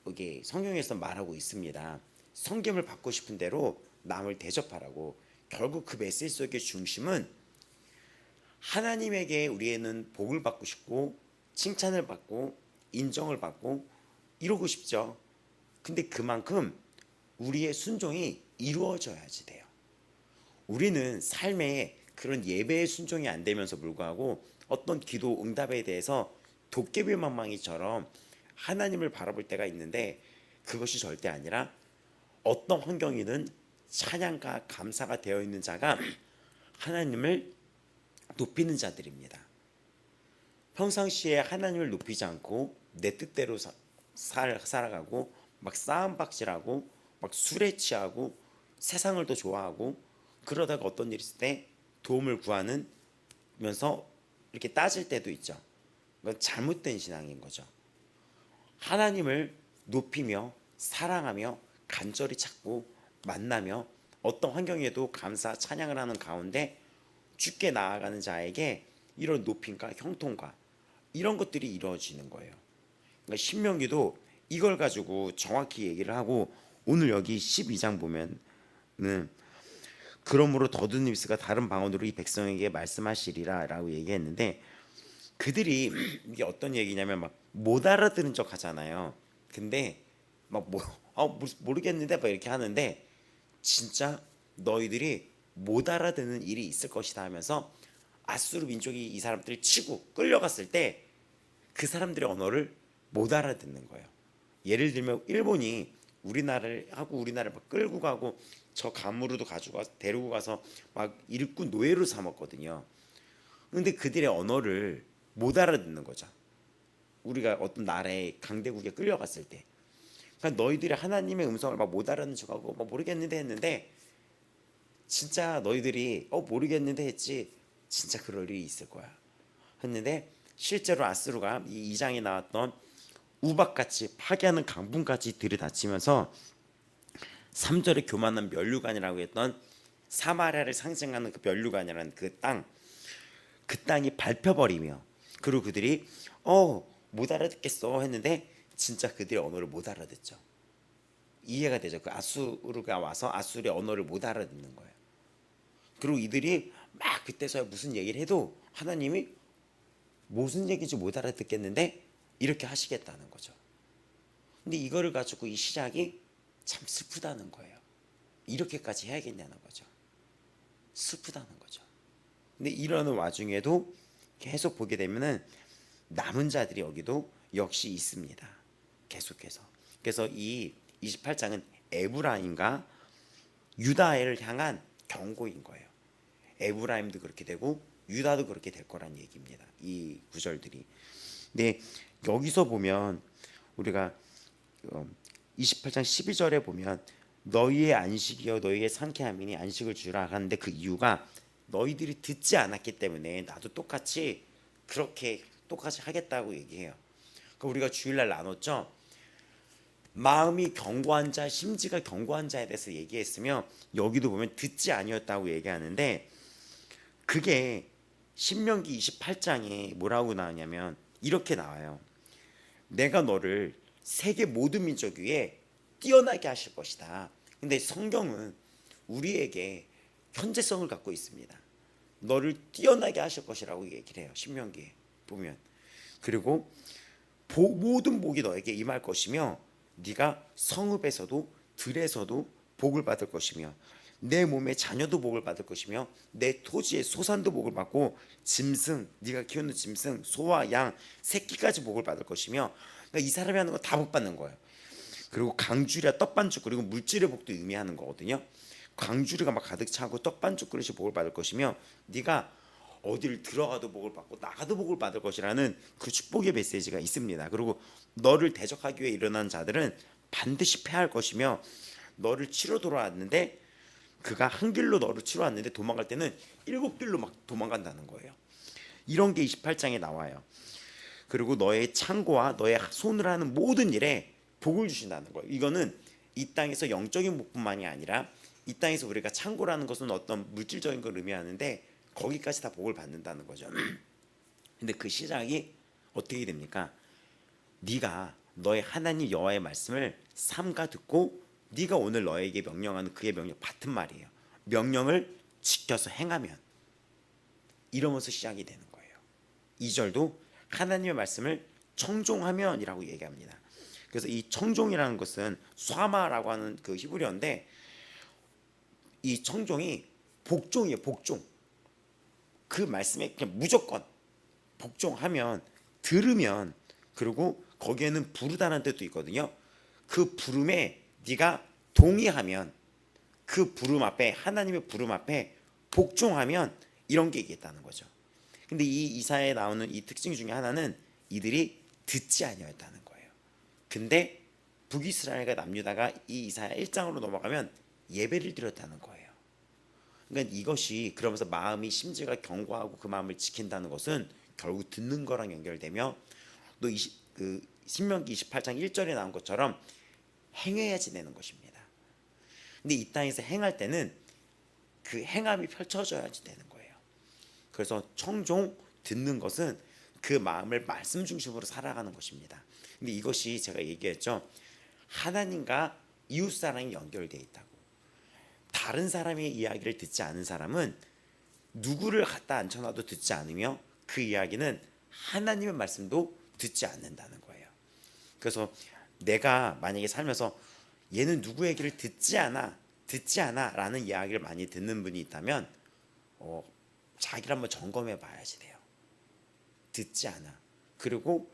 이게 성경에서 말하고 있습니다. 섬김을 받고 싶은 대로 남을 대접하라고. 결국 그 메시지 속의 중심은 하나님에게 우리는 복을 받고 싶고 칭찬을 받고 인정을 받고 이러고 싶죠. 근데 그만큼 우리의 순종이 이루어져야지 돼요. 우리는 삶에 그런 예배의 순종이 안 되면서 불구하고 어떤 기도 응답에 대해서 도깨비 만망이처럼 하나님을 바라볼 때가 있는데 그것이 절대 아니라 어떤 환경이든 찬양과 감사가 되어 있는 자가 하나님을 높이는 자들입니다. 평상시에 하나님을 높이지 않고 내 뜻대로 살아가고 막 싸움박질하고 막 술에 취하고 세상을 더 좋아하고 그러다가 어떤 일이 있을 때 도움을 구하면서 이렇게 따질 때도 있죠. 그건 잘못된 신앙인 거죠. 하나님을 높이며 사랑하며 간절히 찾고 만나며 어떤 환경에도 감사 찬양을 하는 가운데 주께 나아가는 자에게 이런 높임과 형통과 이런 것들이 이루어지는 거예요. 그러니까 신명기도 이걸 가지고 정확히 얘기를 하고, 오늘 여기 12장 보면은 그러므로 더두니스가 다른 방언으로 이 백성에게 말씀하시리라 라고 얘기했는데, 그들이 이게 어떤 얘기냐면 막 못 알아들은 척 하잖아요. 근데 막 모르겠는데 막 이렇게 하는데, 진짜 너희들이 못 알아듣는 일이 있을 것이다 하면서 아수르 민족이 이 사람들을 치고 끌려갔을 때 그 사람들의 언어를 못 알아듣는 거예요. 예를 들면 일본이 우리나라를 막 끌고 가고 저 감으로도 가지고 데리고 가서 막 일꾼 노예로 삼았거든요. 근데 그들의 언어를 못 알아듣는 거죠. 우리가 어떤 나라의 강대국에 끌려갔을 때, 그러니까 너희들이 하나님의 음성을 막 못 알아듣는 척하고 뭐 모르겠는데 했는데, 진짜 너희들이 모르겠는데 했지 진짜 그럴 일이 있을 거야 했는데, 실제로 아수르가 이 2장에 나왔던 우박같이 파괴하는 강분까지 들이닥치면서 3절에 교만한 면류관이라고 했던 사마리아를 상징하는 그 면류관이라는 그 땅이 밟혀버리며, 그리고 그들이 못 알아듣겠어 했는데 진짜 그들의 언어를 못 알아듣죠. 이해가 되죠. 그 아수르가 와서 아수르의 언어를 못 알아듣는 거예요. 그리고 이들이 막 그때서야 무슨 얘기를 해도 하나님이 무슨 얘기인지 못 알아듣겠는데 이렇게 하시겠다는 거죠. 근데 이거를 가지고 이 시작이 참 슬프다는 거예요. 이렇게까지 해야겠냐는 거죠. 슬프다는 거죠. 근데 이러는 와중에도 계속 보게 되면은 남은 자들이 여기도 역시 있습니다. 계속해서. 그래서 이 28장은 에브라임과 유다를 향한 경고인 거예요. 에브라임도 그렇게 되고 유다도 그렇게 될 거란 얘기입니다. 이 구절들이. 근데 여기서 보면 우리가 28장 12절에 보면 너희의 안식이여 너희의 상쾌함이니 안식을 주라 하는데, 그 이유가 너희들이 듣지 않았기 때문에 나도 똑같이 하겠다고 얘기해요. 그러니까 우리가 주일날 나눴죠. 마음이 견고한 자, 심지가 견고한 자에 대해서 얘기했으며, 여기도 보면 듣지 아니었다고 얘기하는데, 그게 신명기 28장에 뭐라고 나오냐면 이렇게 나와요. 내가 너를 세계 모든 민족 위에 뛰어나게 하실 것이다. 근데 성경은 우리에게 현재성을 갖고 있습니다. 너를 뛰어나게 하실 것이라고 얘기를 해요. 신명기에 보면. 그리고 모든 복이 너에게 임할 것이며 네가 성읍에서도 들에서도 복을 받을 것이며 내 몸의 자녀도 복을 받을 것이며 내 토지의 소산도 복을 받고 짐승, 네가 키우는 짐승, 소와 양, 새끼까지 복을 받을 것이며, 그러니까 이 사람이 하는 거 다 복 받는 거예요. 그리고 강주리와 떡반죽, 그리고 물질의 복도 의미하는 거거든요. 강주리가 막 가득 차고 떡반죽 그릇이 복을 받을 것이며 네가 어디를 들어가도 복을 받고 나가도 복을 받을 것이라는 그 축복의 메시지가 있습니다. 그리고 너를 대적하기 위해 일어난 자들은 반드시 패할 것이며, 너를 치러 돌아왔는데 그가 한 길로 너를 치러 왔는데 도망갈 때는 7길로 막 도망간다는 거예요. 이런 게 28장에 나와요. 그리고 너의 창고와 너의 손을 하는 모든 일에 복을 주신다는 거예요. 이거는 이 땅에서 영적인 복뿐만이 아니라 이 땅에서 우리가 창고라는 것은 어떤 물질적인 걸 의미하는데 거기까지 다 복을 받는다는 거죠. 근데 그 시작이 어떻게 됩니까? 네가 너의 하나님 여호와의 말씀을 삼가 듣고 네가 오늘 너에게 명령하는 그의 명령 같은 말이에요. 명령을 지켜서 행하면, 이러면서 시작이 되는 거예요. 2절도 하나님의 말씀을 청종하면이라고 얘기합니다. 그래서 이 청종이라는 것은 쏴마라고 하는 그 히브리어인데, 이 청종이 복종이에요. 복종. 그 말씀에 그냥 무조건 복종하면, 들으면, 그리고 거기에는 부르다는 뜻도 있거든요. 그 부름에 네가 동의하면, 그 부름 앞에, 하나님의 부름 앞에 복종하면 이런 게 있겠다는 거죠. 근데 이 이사야에 나오는 이 특징 중에 하나는 이들이 듣지 아니었다는 거예요. 근데 북이스라엘과 남유다가 이 이사야 1장으로 넘어가면 예배를 드렸다는 거예요. 그러니까 이것이, 그러면서 마음이 심지가 견고하고 그 마음을 지킨다는 것은 결국 듣는 거랑 연결되며, 또 신명기 28장 1절에 나온 것처럼 행해야지 되는 것입니다. 근데 이 땅에서 행할 때는 그 행함이 펼쳐져야지 되는 거예요. 그래서 청종 듣는 것은 그 마음을 말씀 중심으로 살아가는 것입니다. 근데 이것이 제가 얘기했죠. 하나님과 이웃사랑이 연결되어 있다고. 다른 사람의 이야기를 듣지 않은 사람은 누구를 갖다 앉혀놔도 듣지 않으며 그 이야기는 하나님의 말씀도 듣지 않는다는 거예요. 그래서 내가 만약에 살면서 얘는 누구 얘기를 듣지 않아 라는 이야기를 많이 듣는 분이 있다면 자기를 한번 점검해 봐야지 돼요. 듣지 않아. 그리고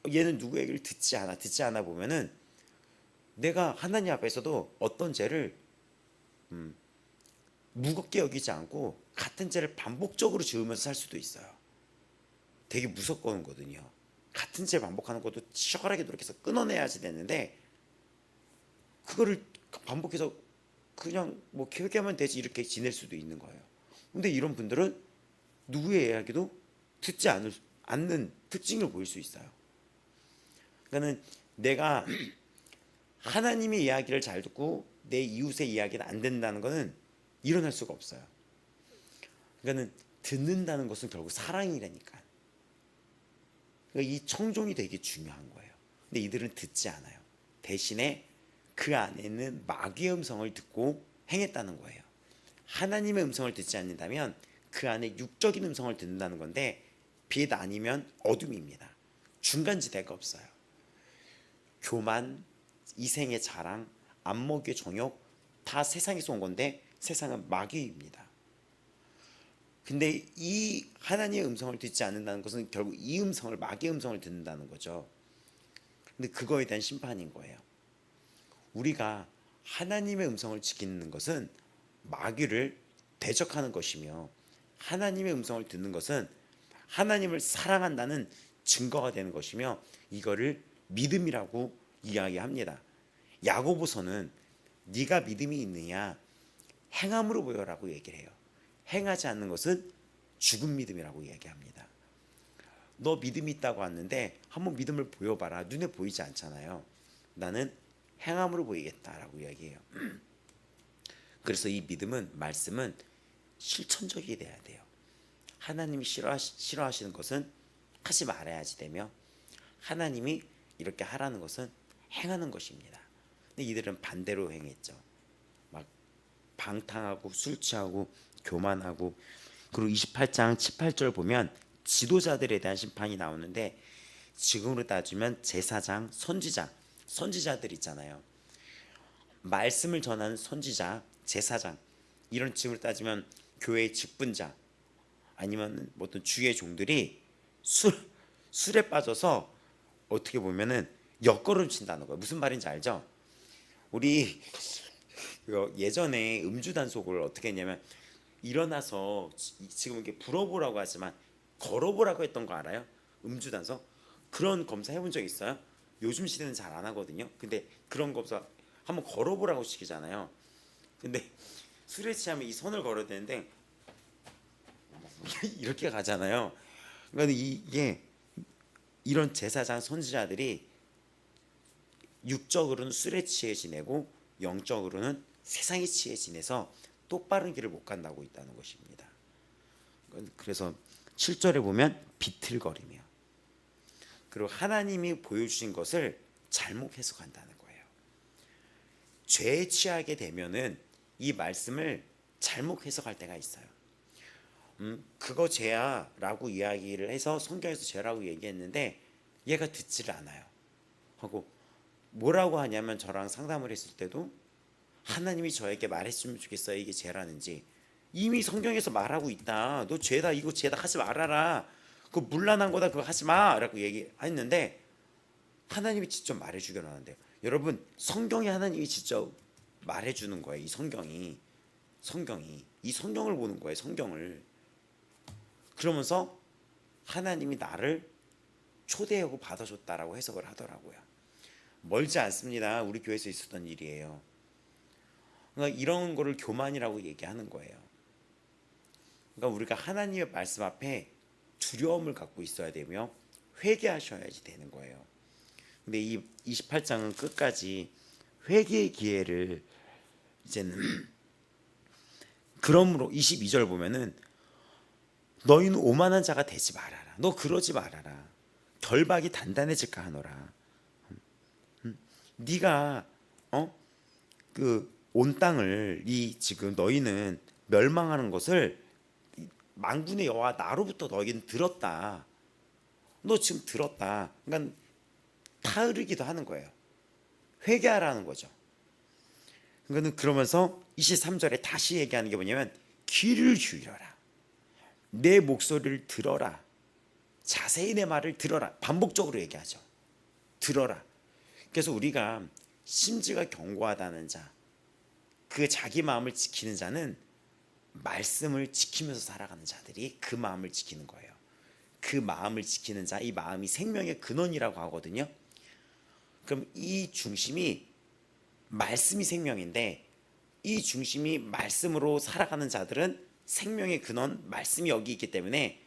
얘는 누구 얘기를 듣지 않아 보면은 내가 하나님 앞에서도 어떤 죄를 무겁게 여기지 않고 같은 죄를 반복적으로 지으면서 살 수도 있어요. 되게 무섭거든요. 같은 죄 반복하는 것도 치열하게 노력해서 끊어내야지 되는데 그거를 반복해서 그냥 뭐 기억하면 되지 이렇게 지낼 수도 있는 거예요. 근데 이런 분들은 누구의 이야기도 듣지 않는 특징을 보일 수 있어요. 그러니까는 내가 하나님의 이야기를 잘 듣고 내 이웃의 이야기는 안 된다는 것은 일어날 수가 없어요. 그러니까는 듣는다는 것은 결국 사랑이라니까. 그러니까 이 청종이 되게 중요한 거예요. 근데 이들은 듣지 않아요. 대신에 그 안에는 마귀의 음성을 듣고 행했다는 거예요. 하나님의 음성을 듣지 않는다면 그 안에 육적인 음성을 듣는다는 건데 빛 아니면 어둠입니다. 중간지대가 없어요. 교만, 이생의 자랑, 안목의 정욕 다 세상에서 온 건데 세상은 마귀입니다. 근데 이 하나님의 음성을 듣지 않는다는 것은 결국 이 음성을 마귀의 음성을 듣는다는 거죠. 근데 그거에 대한 심판인 거예요. 우리가 하나님의 음성을 지키는 것은 마귀를 대적하는 것이며 하나님의 음성을 듣는 것은 하나님을 사랑한다는 증거가 되는 것이며 이거를 믿음이라고 이야기합니다. 야고보서는 네가 믿음이 있느냐 행함으로 보여라고 얘기를 해요. 행하지 않는 것은 죽은 믿음이라고 이야기합니다. 너 믿음이 있다고 왔는데 한번 믿음을 보여봐라. 눈에 보이지 않잖아요. 나는 행함으로 보이겠다라고 이야기해요. 그래서 이 믿음은 말씀은 실천적이 돼야 돼요. 하나님이 싫어하시는 것은 하지 말아야지 되며 하나님이 이렇게 하라는 것은 행하는 것입니다. 근데 이들은 반대로 행했죠. 막 방탕하고 술 취하고 교만하고 그리고 28장 18절 보면 지도자들에 대한 심판이 나오는데 지금으로 따지면 제사장, 선지자들 있잖아요. 말씀을 전하는 선지자, 제사장 이런 지금으로 따지면 교회의 직분자 아니면 어떤 주의 종들이 술에 빠져서 어떻게 보면은 엿걸음 친다는 거예요. 무슨 말인지 알죠? 우리 예전에 음주 단속을 어떻게 했냐면 일어나서 지금 이렇게 불어보라고 하지만 걸어보라고 했던 거 알아요? 음주 단속 그런 검사 해본 적 있어요? 요즘 시대는 잘 안 하거든요. 근데 그런 검사 한번 걸어보라고 시키잖아요. 근데 술에 취하면 이 손을 걸어야 되는데 이렇게 가잖아요. 그러니까 이게 이런 제사장 선지자들이 육적으로는 술에 취해 지내고 영적으로는 세상에 취해 지내서 똑바른 길을 못 간다고 있다는 것입니다. 그래서 7절에 보면 비틀거리며 그리고 하나님이 보여주신 것을 잘못 해석한다는 거예요. 죄에 취하게 되면은 이 말씀을 잘못 해석할 때가 있어요. 그거 죄야 라고 이야기를 해서 성경에서 죄라고 얘기했는데 얘가 듣지를 않아요. 하고 뭐라고 하냐면 저랑 상담을 했을 때도 하나님이 저에게 말했으면 좋겠어요. 이게 죄라는지 이미 성경에서 말하고 있다. 너 죄다 이거 죄다 하지 말아라. 그거 문란한 거다 그거 하지 마 라고 얘기했는데 하나님이 직접 말해주기로 하는데요. 여러분 성경이 하나님이 직접 말해주는 거예요. 이 성경이 이 성경을 보는 거예요. 성경을 그러면서 하나님이 나를 초대하고 받아줬다라고 해석을 하더라고요. 멀지 않습니다. 우리 교회에서 있었던 일이에요. 그러니까 이런 거를 교만이라고 얘기하는 거예요. 그러니까 우리가 하나님의 말씀 앞에 두려움을 갖고 있어야 되며 회개하셔야지 되는 거예요. 근데 이 28장은 끝까지 회개의 기회를 이제는 그러므로 22절 보면은 너희는 오만한 자가 되지 말아라. 너 그러지 말아라. 결박이 단단해질까 하노라. 네가 그 온 땅을 이 지금 너희는 멸망하는 것을 만군의 여호와 나로부터 너희는 들었다. 너 지금 들었다. 그러니까 타으르기도 하는 거예요. 회개하라는 거죠. 그거는 그러면서 23절에 다시 얘기하는 게 뭐냐면 귀를 기울여라. 내 목소리를 들어라. 자세히 내 말을 들어라. 반복적으로 얘기하죠. 들어라. 그래서 우리가 심지가 견고하다는 자, 그 자기 마음을 지키는 자는 말씀을 지키면서 살아가는 자들이 그 마음을 지키는 거예요. 그 마음을 지키는 자, 이 마음이 생명의 근원이라고 하거든요. 그럼 이 중심이 말씀이 생명인데 이 중심이 말씀으로 살아가는 자들은 생명의 근원, 말씀이 여기 있기 때문에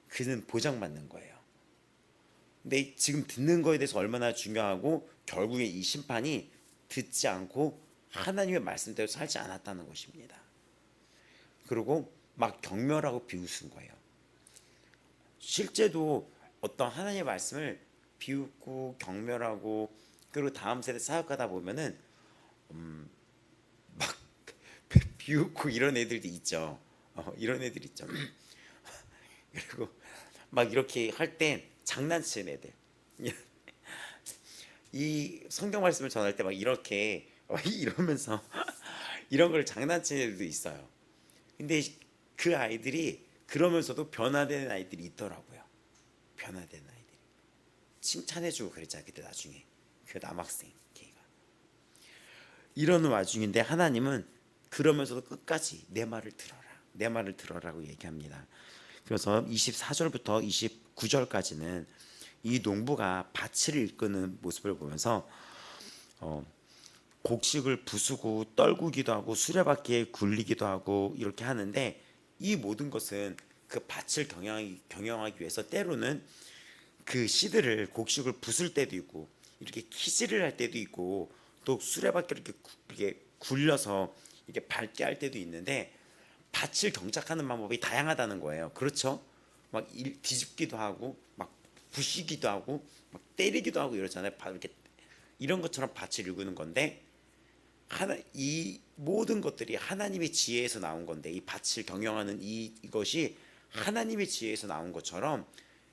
그는 보장받는 거예요. 근데 지금 듣는 거에 대해서 얼마나 중요하고 결국에 이 심판이 듣지 않고 하나님의 말씀대로 살지 않았다는 것입니다. 그리고 막 경멸하고 비웃은 거예요. 실제도 어떤 하나님의 말씀을 비웃고 경멸하고 그리고 다음 세대 사역하다 보면은 막 비웃고 이런 애들도 있죠. 이런 애들 있죠. 그리고 막 이렇게 할 때 장난치는 애들. 이 성경 말씀을 전할 때 막 이렇게 이러면서 이런 걸 장난치는 애들도 있어요. 근데 그 아이들이 그러면서도 변화되는 아이들이 있더라고요. 변화되는 아이들이 칭찬해주고 그랬잖아요. 그때 나중에 그 남학생 걔가 이러는 와중인데 하나님은 그러면서도 끝까지 내 말을 들어라, 내 말을 들어라고 얘기합니다. 그래서 24절부터 29절까지는 이 농부가 밭을 일끄는 모습을 보면서 곡식을 부수고 떨구기도 하고 수레바퀴에 굴리기도 하고 이렇게 하는데 이 모든 것은 그 밭을 경영하기 위해서 때로는 그 씨들을 곡식을 부술 때도 있고 이렇게 키질을 할 때도 있고 또 수레바퀴를 이렇게 굴려서 이렇게 밟게 할 때도 있는데 밭을 경작하는 방법이 다양하다는 거예요. 그렇죠? 막 뒤집기도 하고 막 부시기도 하고 막 때리기도 하고 이러잖아요. 이렇게 이런 것처럼 밭을 일구는 건데 이 모든 것들이 하나님의 지혜에서 나온 건데 이 밭을 경영하는 이것이 하나님의 지혜에서 나온 것처럼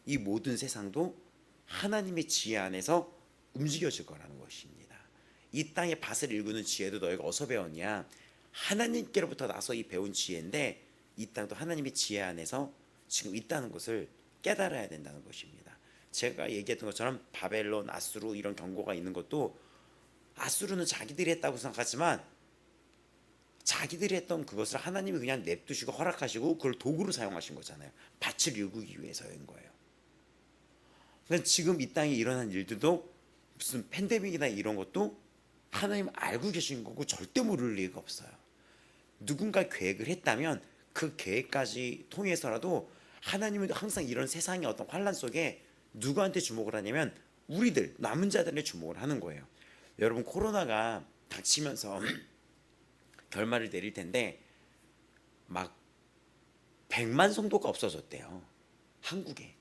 이 모든 세상도 하나님의 지혜 안에서 움직여질 거라는 것입니다. 이 땅의 밭을 일구는 지혜도 너희가 어디서 배웠냐? 하나님께로부터 나서 이 배운 지혜인데 이 땅도 하나님의 지혜 안에서 지금 있다는 것을 깨달아야 된다는 것입니다. 제가 얘기했던 것처럼 바벨론, 아수르 이런 경고가 있는 것도 아수르는 자기들이 했다고 생각하지만 자기들이 했던 그것을 하나님이 그냥 냅두시고 허락하시고 그걸 도구로 사용하신 거잖아요. 밭을 일구기 위해서인 거예요. 그러니까 지금 이 땅에 일어난 일들도 무슨 팬데믹이나 이런 것도 하나님 알고 계신 거고 절대 모를 리가 없어요. 누군가 계획을 했다면 그 계획까지 통해서라도 하나님은 항상 이런 세상의 어떤 환란 속에 누구한테 주목을 하냐면 우리들 남은 자들의 주목을 하는 거예요. 여러분 코로나가 닥치면서 결말을 내릴 텐데 막 100만 성도가 없어졌대요. 한국에.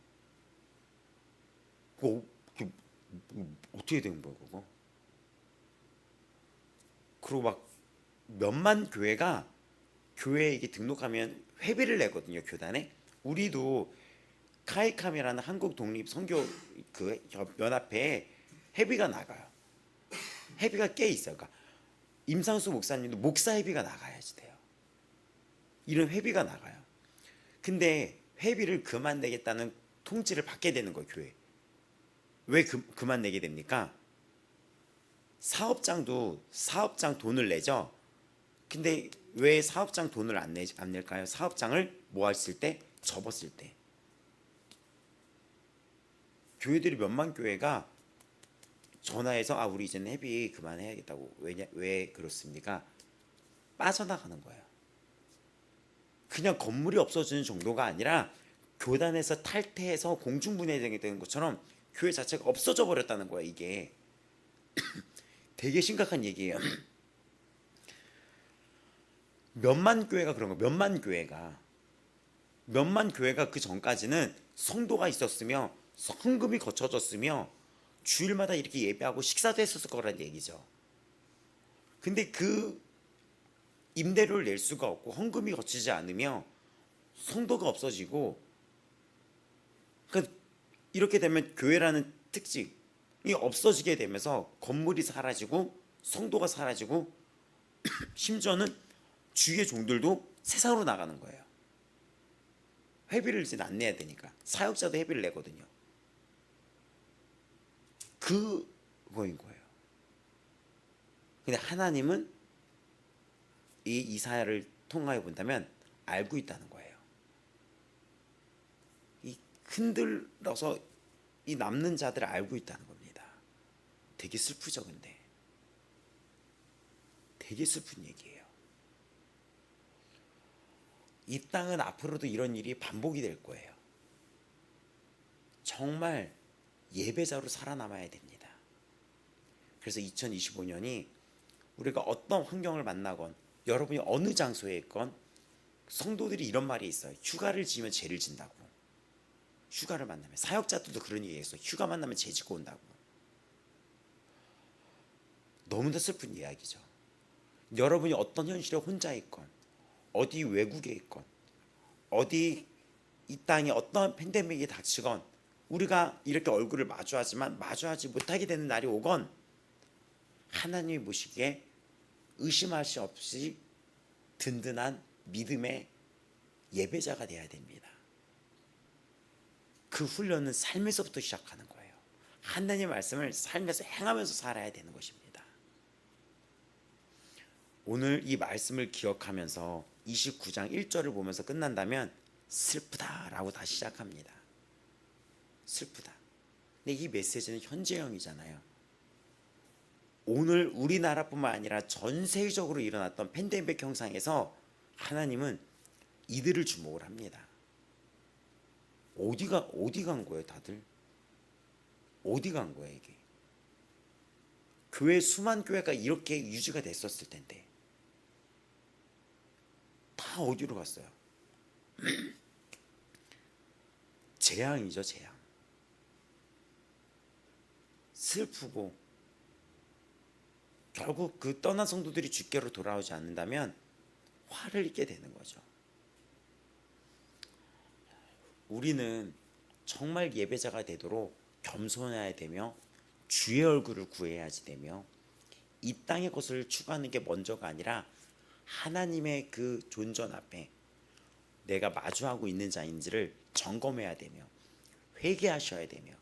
그거 어떻게 된 거야 그거? 그리고 막 몇만 교회가 교회에 이게 등록하면 회비를 내거든요. 교단에. 우리도 카이캄이라는 한국 독립 선교 그 연합회에 회비가 나가요. 회비가 꽤 있어요. 그러니까 임상수 목사님도 목사 회비가 나가야지 돼요. 이런 회비가 나가요. 근데 회비를 그만 내겠다는 통지를 받게 되는 거예요. 교회. 왜 그만 내게 됩니까? 사업장 돈을 내죠. 근데 왜 사업장 돈을 안 낼까요? 사업장을 뭐 했을 때? 접었을 때. 교회들이 몇만 교회가 전화해서 우리 이제는 회비 그만해야겠다고. 왜 그렇습니까? 빠져나가는 거예요. 그냥 건물이 없어지는 정도가 아니라 교단에서 탈퇴해서 공중분해되는 것처럼 교회 자체가 없어져 버렸다는 거예요. 이게 되게 심각한 얘기예요. 몇만 교회가 그런 거. 몇만 교회가 그 전까지는 성도가 있었으며 헌금이 거쳐졌으며 주일마다 이렇게 예배하고 식사도 했었을 거란 얘기죠. 근데 그 임대료를 낼 수가 없고 헌금이 거치지 않으며 성도가 없어지고, 그러니까 이렇게 되면 교회라는 특징이 없어지게 되면서 건물이 사라지고 성도가 사라지고 심지어는 주의 종들도 세상으로 나가는 거예요. 회비를 이제 안 내야 되니까. 사역자도 회비를 내거든요. 그거인 거예요. 근데 하나님은 이 이사야를 통하여 본다면 알고 있다는 거예요. 이 흔들려서 이 남는 자들을 알고 있다는 겁니다. 되게 슬프죠, 근데. 되게 슬픈 얘기예요. 이 땅은 앞으로도 이런 일이 반복이 될 거예요. 정말 예배자로 살아남아야 됩니다. 그래서 2025년이 우리가 어떤 환경을 만나건, 여러분이 어느 장소에 있건, 성도들이 이런 말이 있어요. 휴가를 지면 죄를 진다고. 휴가를 만나면, 사역자들도 그런 얘기 했어요. 휴가 만나면 죄 짓고 온다고. 너무나 슬픈 이야기죠. 여러분이 어떤 현실에 혼자 있건, 어디 외국에 있건, 어디 이 땅에 어떤 팬데믹이 닥치건, 우리가 이렇게 얼굴을 마주하지만 마주하지 못하게 되는 날이 오건, 하나님이 보시기에 의심할 수 없이 든든한 믿음의 예배자가 되어야 됩니다. 그 훈련은 삶에서부터 시작하는 거예요. 하나님의 말씀을 삶에서 행하면서 살아야 되는 것입니다. 오늘 이 말씀을 기억하면서 29장 1절을 보면서 끝난다면 슬프다라고 다시 시작합니다. 슬프다. 근데 이 메시지는 현재형이잖아요. 오늘 우리나라뿐만 아니라 전 세계적으로 일어났던 팬데믹 형상에서 하나님은 이들을 주목을 합니다. 어디 간 거예요, 다들? 어디 간 거예요, 이게? 수만 교회가 이렇게 유지가 됐었을 텐데 다 어디로 갔어요? 재앙이죠, 재앙. 슬프고 결국 그 떠난 성도들이 주께로 돌아오지 않는다면 화를 입게 되는 거죠. 우리는 정말 예배자가 되도록 겸손해야 되며 주의 얼굴을 구해야지 되며 이 땅의 것을 추구하는 게 먼저가 아니라 하나님의 그 존전 앞에 내가 마주하고 있는 자인지를 점검해야 되며 회개하셔야 되며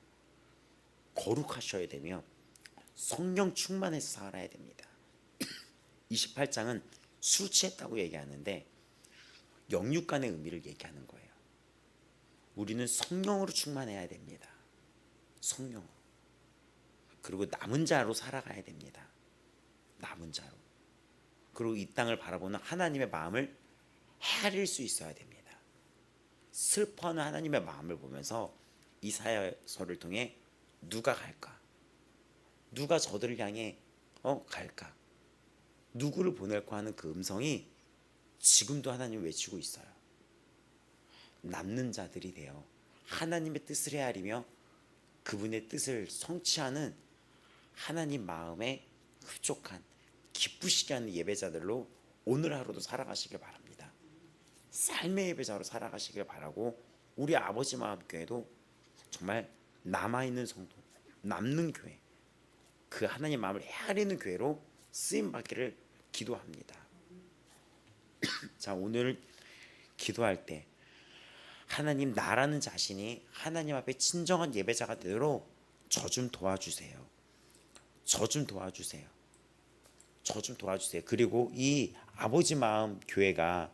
거룩하셔야 되며 성령 충만해서 살아야 됩니다. 28장은 술 취했다고 얘기하는데 영육간의 의미를 얘기하는 거예요. 우리는 성령으로 충만해야 됩니다. 성령으로. 그리고 남은 자로 살아가야 됩니다. 남은 자로. 그리고 이 땅을 바라보는 하나님의 마음을 헤아릴 수 있어야 됩니다. 슬퍼하는 하나님의 마음을 보면서 이사야서를 통해 누가 갈까? 누가 저들을 향해 갈까? 누구를 보낼까 하는 그 음성이 지금도 하나님 외치고 있어요. 남는 자들이 되어 하나님의 뜻을 헤아리며 그분의 뜻을 성취하는 하나님 마음에 흡족한 기쁘시게 하는 예배자들로 오늘 하루도 살아가시길 바랍니다. 삶의 예배자로 살아가시길 바라고 우리 아버지 마음교회도 정말 남아있는 성도, 남는 교회, 그 하나님 마음을 헤아리는 교회로 쓰임받기를 기도합니다. 자, 오늘 기도할 때 하나님, 나라는 자신이 하나님 앞에 진정한 예배자가 되도록 저 좀 도와주세요. 저 좀 도와주세요. 저 좀 도와주세요. 그리고 이 아버지 마음 교회가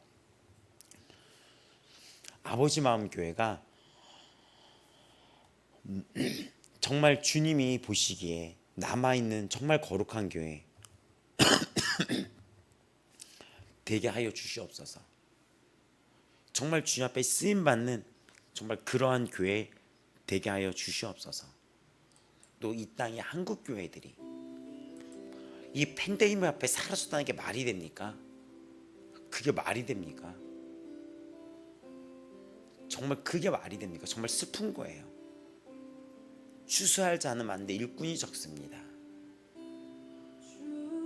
정말 주님이 보시기에 남아있는 정말 거룩한 교회 되게 하여 주시옵소서. 정말 주님 앞에 쓰임받는 정말 그러한 교회 되게 하여 주시옵소서. 또 이 땅의 한국 교회들이 이 팬데믹 앞에 살아섰다는 게 말이 됩니까? 그게 말이 됩니까? 정말 그게 말이 됩니까? 정말 슬픈 거예요. 추수할 자는 많은데 일꾼이 적습니다.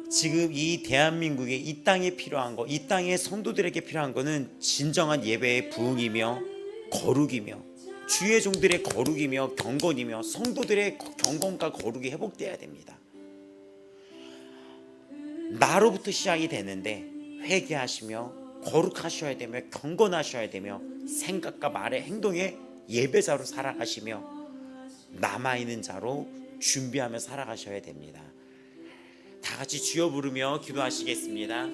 지금 이 대한민국에 이 땅에 필요한 거, 이 땅의 성도들에게 필요한 거는 진정한 예배의 부흥이며 거룩이며 주의 종들의 거룩이며 경건이며 성도들의 경건과 거룩이 회복돼야 됩니다. 나로부터 시작이 되는데 회개하시며 거룩하셔야 되며 경건하셔야 되며 생각과 말의 행동에 예배자로 살아가시며 남아있는 자로 준비하며 살아가셔야 됩니다. 다 같이 주여 부르며 기도하시겠습니다.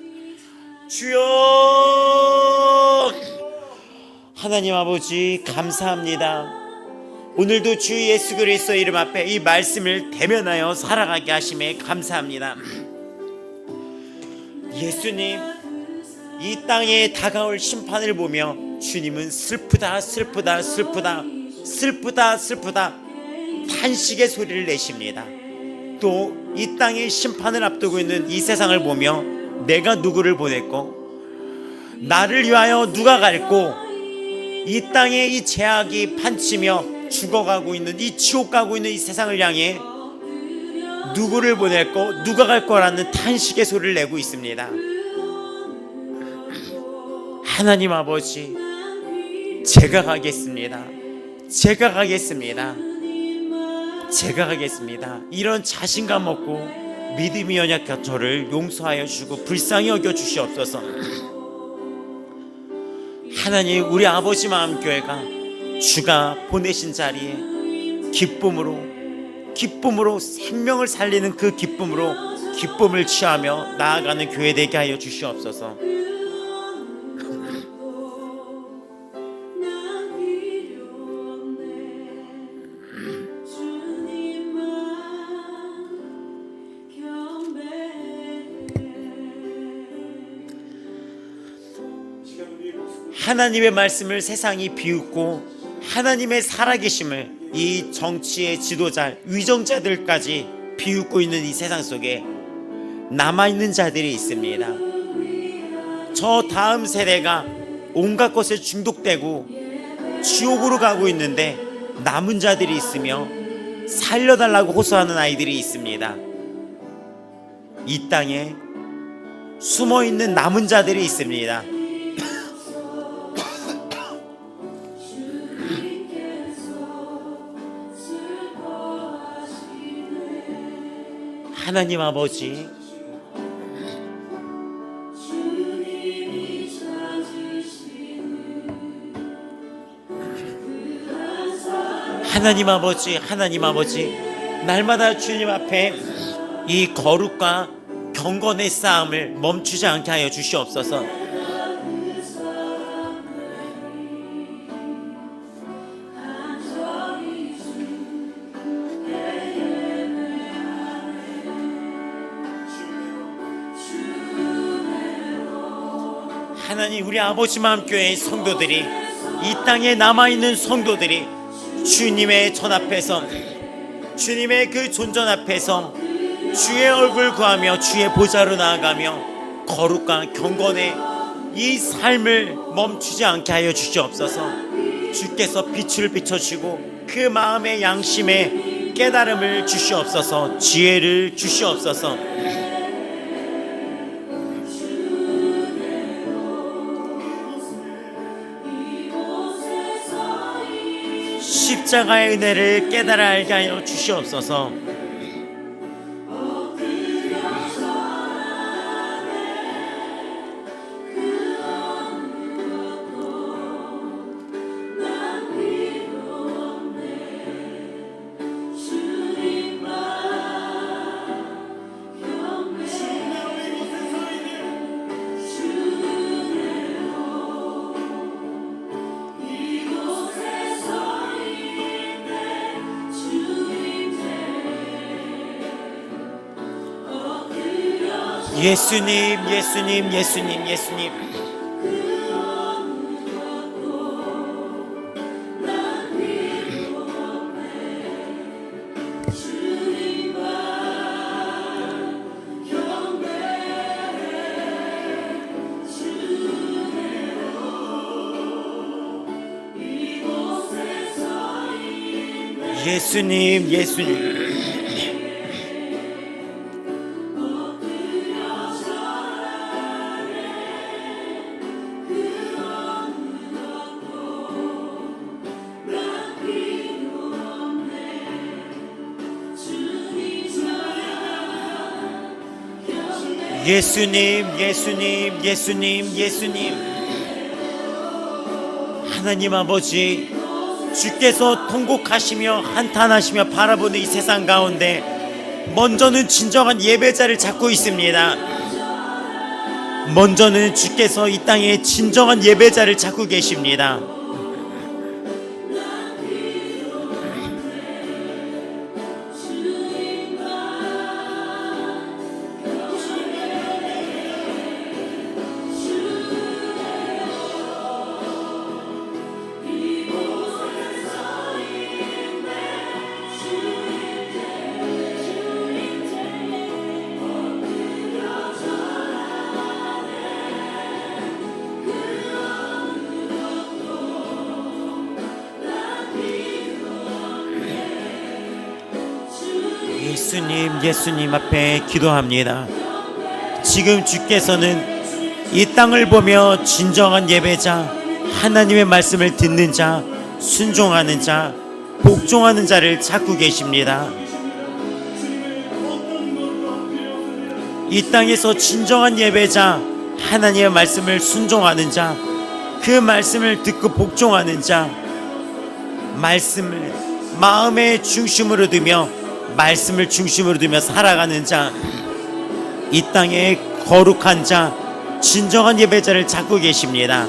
주여! 하나님 아버지 감사합니다. 오늘도 주 예수 그리스도 이름 앞에 이 말씀을 대면하여 살아가게 하심에 감사합니다. 예수님, 이 땅에 다가올 심판을 보며 주님은 슬프다 슬프다 슬프다 슬프다 슬프다 탄식의 소리를 내십니다. 또 이 땅의 심판을 앞두고 있는 이 세상을 보며 내가 누구를 보냈고 나를 위하여 누가 갈고 이 땅에 이 죄악이 판치며 죽어가고 있는 이 지옥 가고 있는 이 세상을 향해 누구를 보냈고 누가 갈 거라는 탄식의 소리를 내고 있습니다. 하나님 아버지, 제가 가겠습니다. 제가 가겠습니다. 제가 가겠습니다. 이런 자신감 없고 믿음이 연약한 저를 용서하여 주시고 불쌍히 여겨 주시옵소서. 하나님, 우리 아버지 마음교회가 주가 보내신 자리에 기쁨으로 생명을 살리는 그 기쁨으로 기쁨을 취하며 나아가는 교회 되게 하여 주시옵소서. 하나님의 말씀을 세상이 비웃고 하나님의 살아계심을 이 정치의 지도자, 위정자들까지 비웃고 있는 이 세상 속에 남아있는 자들이 있습니다. 저 다음 세대가 온갖 것에 중독되고 지옥으로 가고 있는데 남은 자들이 있으며 살려달라고 호소하는 아이들이 있습니다. 이 땅에 숨어있는 남은 자들이 있습니다. 하나님 아버지, 하나님 아버지, 하나님 아버지, 날마다 주님 앞에 이 거룩과 경건의 싸움을 멈추지 않게 하여 주시옵소서. 하나님, 우리 아버지 마음교회의 성도들이, 이 땅에 남아있는 성도들이 주님의 전 앞에서, 주님의 그 존전 앞에서 주의 얼굴 구하며 주의 보좌로 나아가며 거룩과 경건의 이 삶을 멈추지 않게 하여 주시옵소서. 주께서 빛을 비춰주시고 그 마음의 양심에 깨달음을 주시옵소서. 지혜를 주시옵소서. 십자가의 은혜를 깨달아 알게 하여 주시옵소서. 예수님, 예수님, 예수님, 예수님. 예수님, 예수님. 예수님, 예수님, 예수님, 예수님. 하나님 아버지, 주께서 통곡하시며 한탄하시며 바라보는 이 세상 가운데 먼저는 진정한 예배자를 찾고 있습니다. 먼저는 주께서 이 땅에 진정한 예배자를 찾고 계십니다. 예수님, 예수님 앞에 기도합니다. 지금 주께서는 이 땅을 보며 진정한 예배자, 하나님의 말씀을 듣는 자, 순종하는 자, 복종하는 자를 찾고 계십니다. 이 땅에서 진정한 예배자, 하나님의 말씀을 순종하는 자, 그 말씀을 듣고 복종하는 자, 말씀을 마음의 중심으로 두며 말씀을 중심으로 두며 살아가는 자, 이 땅의 거룩한 자, 진정한 예배자를 찾고 계십니다.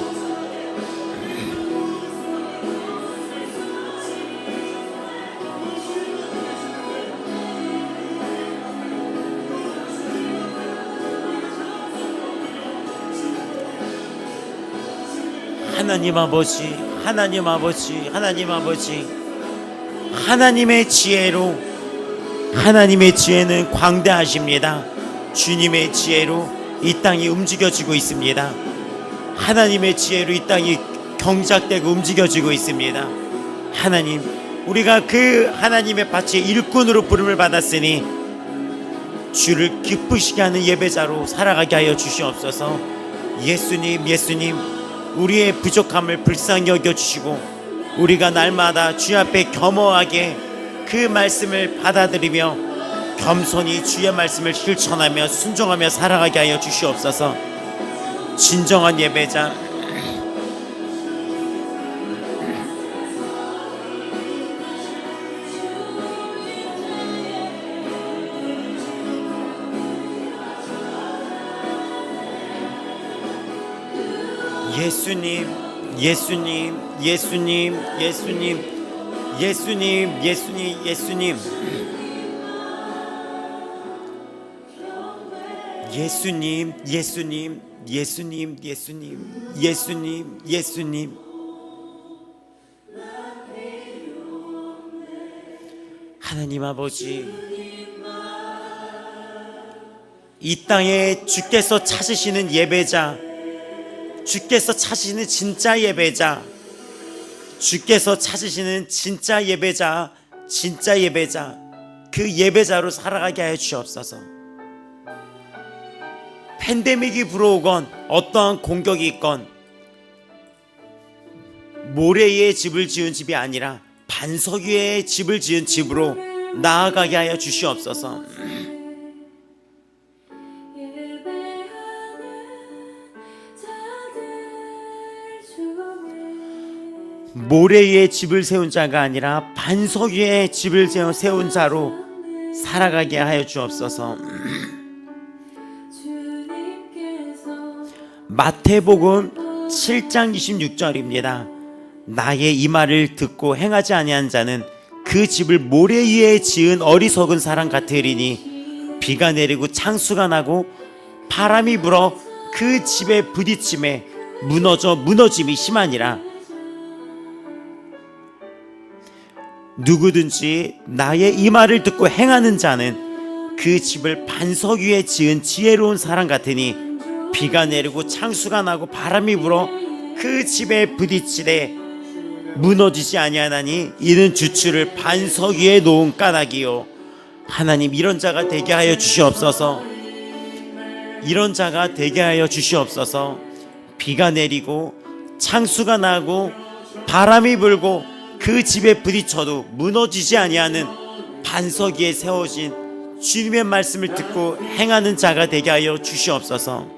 하나님 아버지, 하나님 아버지, 하나님 아버지, 하나님의 지혜로, 하나님의 지혜는 광대하십니다. 주님의 지혜로 이 땅이 움직여지고 있습니다. 하나님의 지혜로 이 땅이 경작되고 움직여지고 있습니다. 하나님, 우리가 그 하나님의 밭의 일꾼으로 부름을 받았으니 주를 기쁘시게 하는 예배자로 살아가게 하여 주시옵소서. 예수님, 예수님, 우리의 부족함을 불쌍히 여겨주시고 우리가 날마다 주 앞에 겸허하게 그 말씀을 받아들이며 겸손히 주의 말씀을 실천하며 순종하며 살아가게 하여 주시옵소서. 진정한 예배자, 예수님, 예수님, 예수님, 예수님, 예수님, 예수님, 예수님, 예수님, 예수님, 예수님, 예수님, 예수님, 예수님. 하나님 아버지, 이 땅에 주께서 찾으시는 예배자, 주께서 찾으시는 진짜 예배자, 주께서 찾으시는 진짜 예배자, 진짜 예배자, 그 예배자로 살아가게 하여 주옵소서. 팬데믹이 불어오건 어떠한 공격이 있건 모래 위에 집을 지은 집이 아니라 반석 위에 집을 지은 집으로 나아가게 하여 주시옵소서. 모래 위에 집을 세운 자가 아니라 반석 위에 집을 세운 자로 살아가게 하여 주옵소서. 마태복음 7장 26절입니다. 나의 이 말을 듣고 행하지 아니한 자는 그 집을 모래 위에 지은 어리석은 사람 같으리니 비가 내리고 창수가 나고 바람이 불어 그 집에 부딪힘에 무너짐이 심하니라. 누구든지 나의 이 말을 듣고 행하는 자는 그 집을 반석 위에 지은 지혜로운 사람 같으니 비가 내리고 창수가 나고 바람이 불어 그 집에 부딪히되 무너지지 아니하나니 이는 주추를 반석 위에 놓은 까닭이요. 하나님, 이런 자가 되게 하여 주시옵소서. 이런 자가 되게 하여 주시옵소서. 비가 내리고 창수가 나고 바람이 불고 그 집에 부딪혀도 무너지지 아니하는 반석 위에 세워진 주님의 말씀을 듣고 행하는 자가 되게 하여 주시옵소서.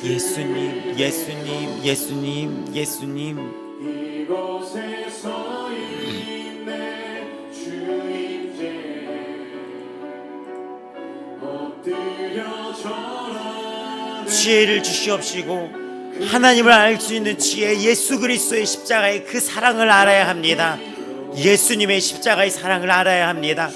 예수님, 예수님, 예수님, 예수님. 이곳에 서 있네 주인께 엎드려 절하네. 지혜를 주시옵시고 하나님을 알 수 있는 지혜, 예수 그리스도의 십자가의 그 사랑을 알아야 합니다. 예수님의 십자가의 사랑을 알아야 합니다.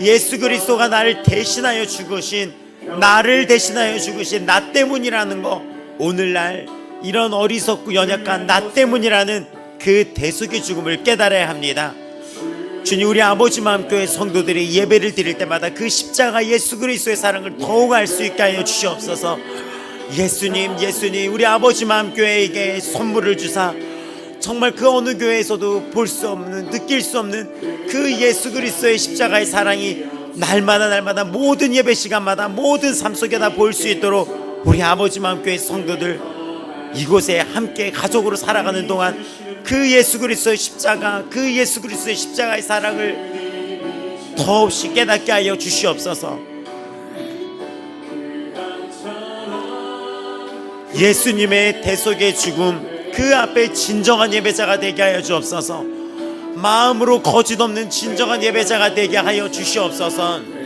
예수 그리스도가 나를 대신하여 죽으신, 나를 대신하여 죽으신 나 때문이라는 거, 오늘날 이런 어리석고 연약한 나 때문이라는 그 대속의 죽음을 깨달아야 합니다. 주님, 우리 아버지 마음교회 성도들이 예배를 드릴 때마다 그 십자가 예수 그리스도의 사랑을 더욱 알 수 있게 하여 주시옵소서. 예수님, 예수님, 우리 아버지 마음교회에게 선물을 주사 정말 그 어느 교회에서도 볼 수 없는, 느낄 수 없는 그 예수 그리스도의 십자가의 사랑이 날마다 모든 예배 시간마다 모든 삶 속에 다 볼 수 있도록 우리 아버지 마음교회 성도들 이곳에 함께 가족으로 살아가는 동안 그 예수 그리스도의 십자가, 그 예수 그리스도의 십자가의 사랑을 더없이 깨닫게 하여 주시옵소서. 예수님의 대속의 죽음, 그 앞에 진정한 예배자가 되게 하여 주옵소서. 마음으로 거짓 없는 진정한 예배자가 되게 하여 주시옵소서.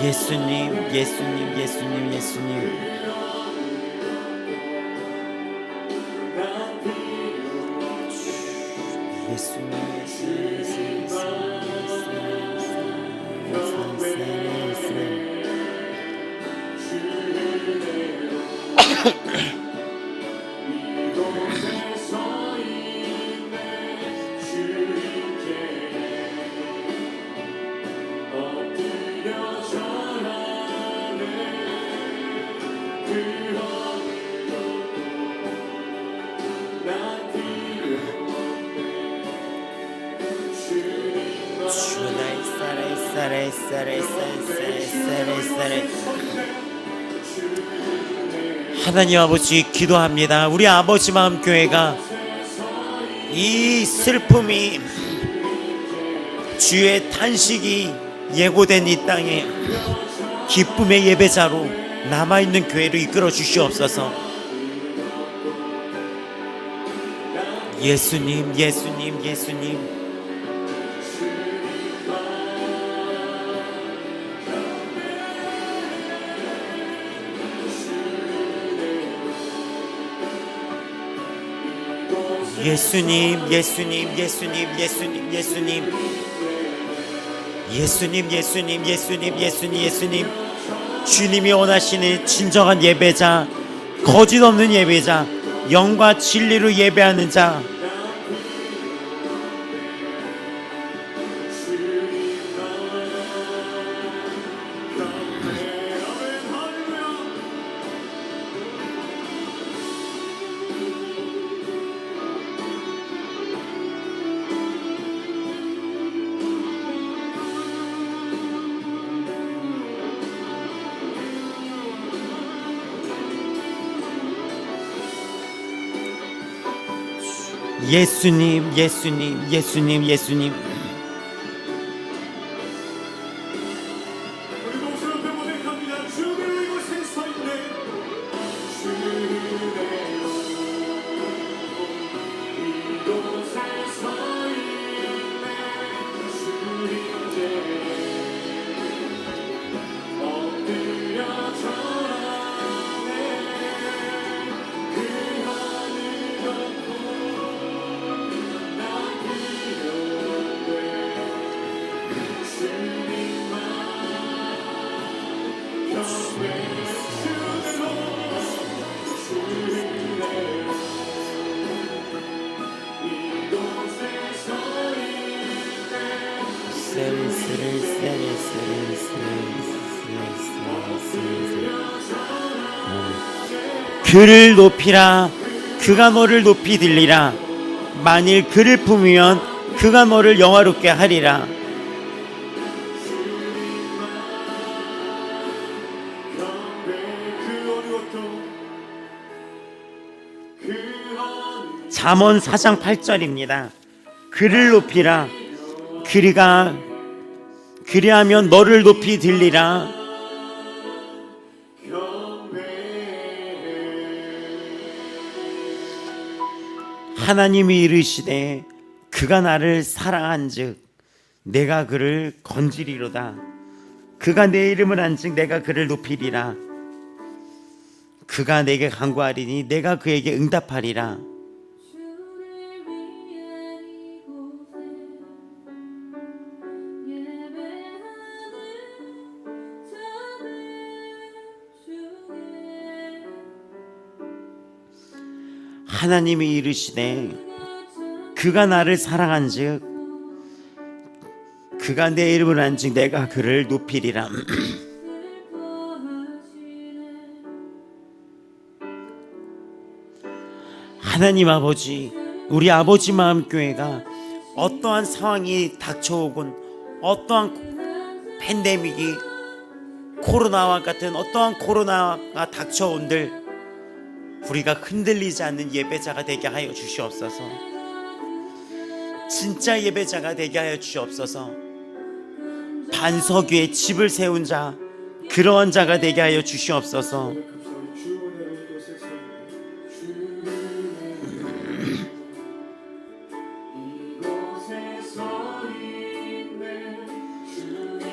예수님, 예수님, 예수님, 예수님. 하나님 아버지, 기도합니다. 우리 아버지 마음 교회가 이 슬픔이, 주의 탄식이 예고된 이 땅에 기쁨의 예배자로 남아있는 교회로 이끌어 주시옵소서. 예수님, 예수님, 예수님. 예수님, 예수님, 예수님, 예수님, 예수님, 예수님, 예수님, 예수님, 예수님, 예수님. 주님이 원하시는 진정한 예배자, 거짓 없는 예배자, 영과 진리로 예배하는 자. 예수님, 예수님, 예수님, 예수님. 우리 목소리 높여 고백합니다. 주를 이곳에 서 있네. 이곳에 서 있네. 주님께 엎드려 절하네. 그 하늘 덮고 나 그를 높이라. 그가 너를 높이 들리라. 만일 그를 품으면 그가 너를 영화롭게 하리라. 잠언 4장 8절입니다. 그를 높이라. 그리하면 너를 높이 들리라. 하나님이 이르시되 그가 나를 사랑한즉 내가 그를 건지리로다. 그가 내 이름을 안즉 내가 그를 높이리라. 그가 내게 간구하리니 내가 그에게 응답하리라. 하나님이 이르시되 그가 나를 사랑한즉 그가 내 이름을 안즉 내가 그를 높이리라. 하나님 아버지, 우리 아버지 마음교회가 어떠한 상황이 닥쳐오건, 어떠한 팬데믹이 코로나와 같은 어떠한 코로나가 닥쳐온들 우리가 흔들리지 않는 예배자가 되게 하여 주시옵소서. 진짜 예배자가 되게 하여 주시옵소서. 반석 위에 집을 세운 자, 그러한 자가 되게 하여 주시옵소서.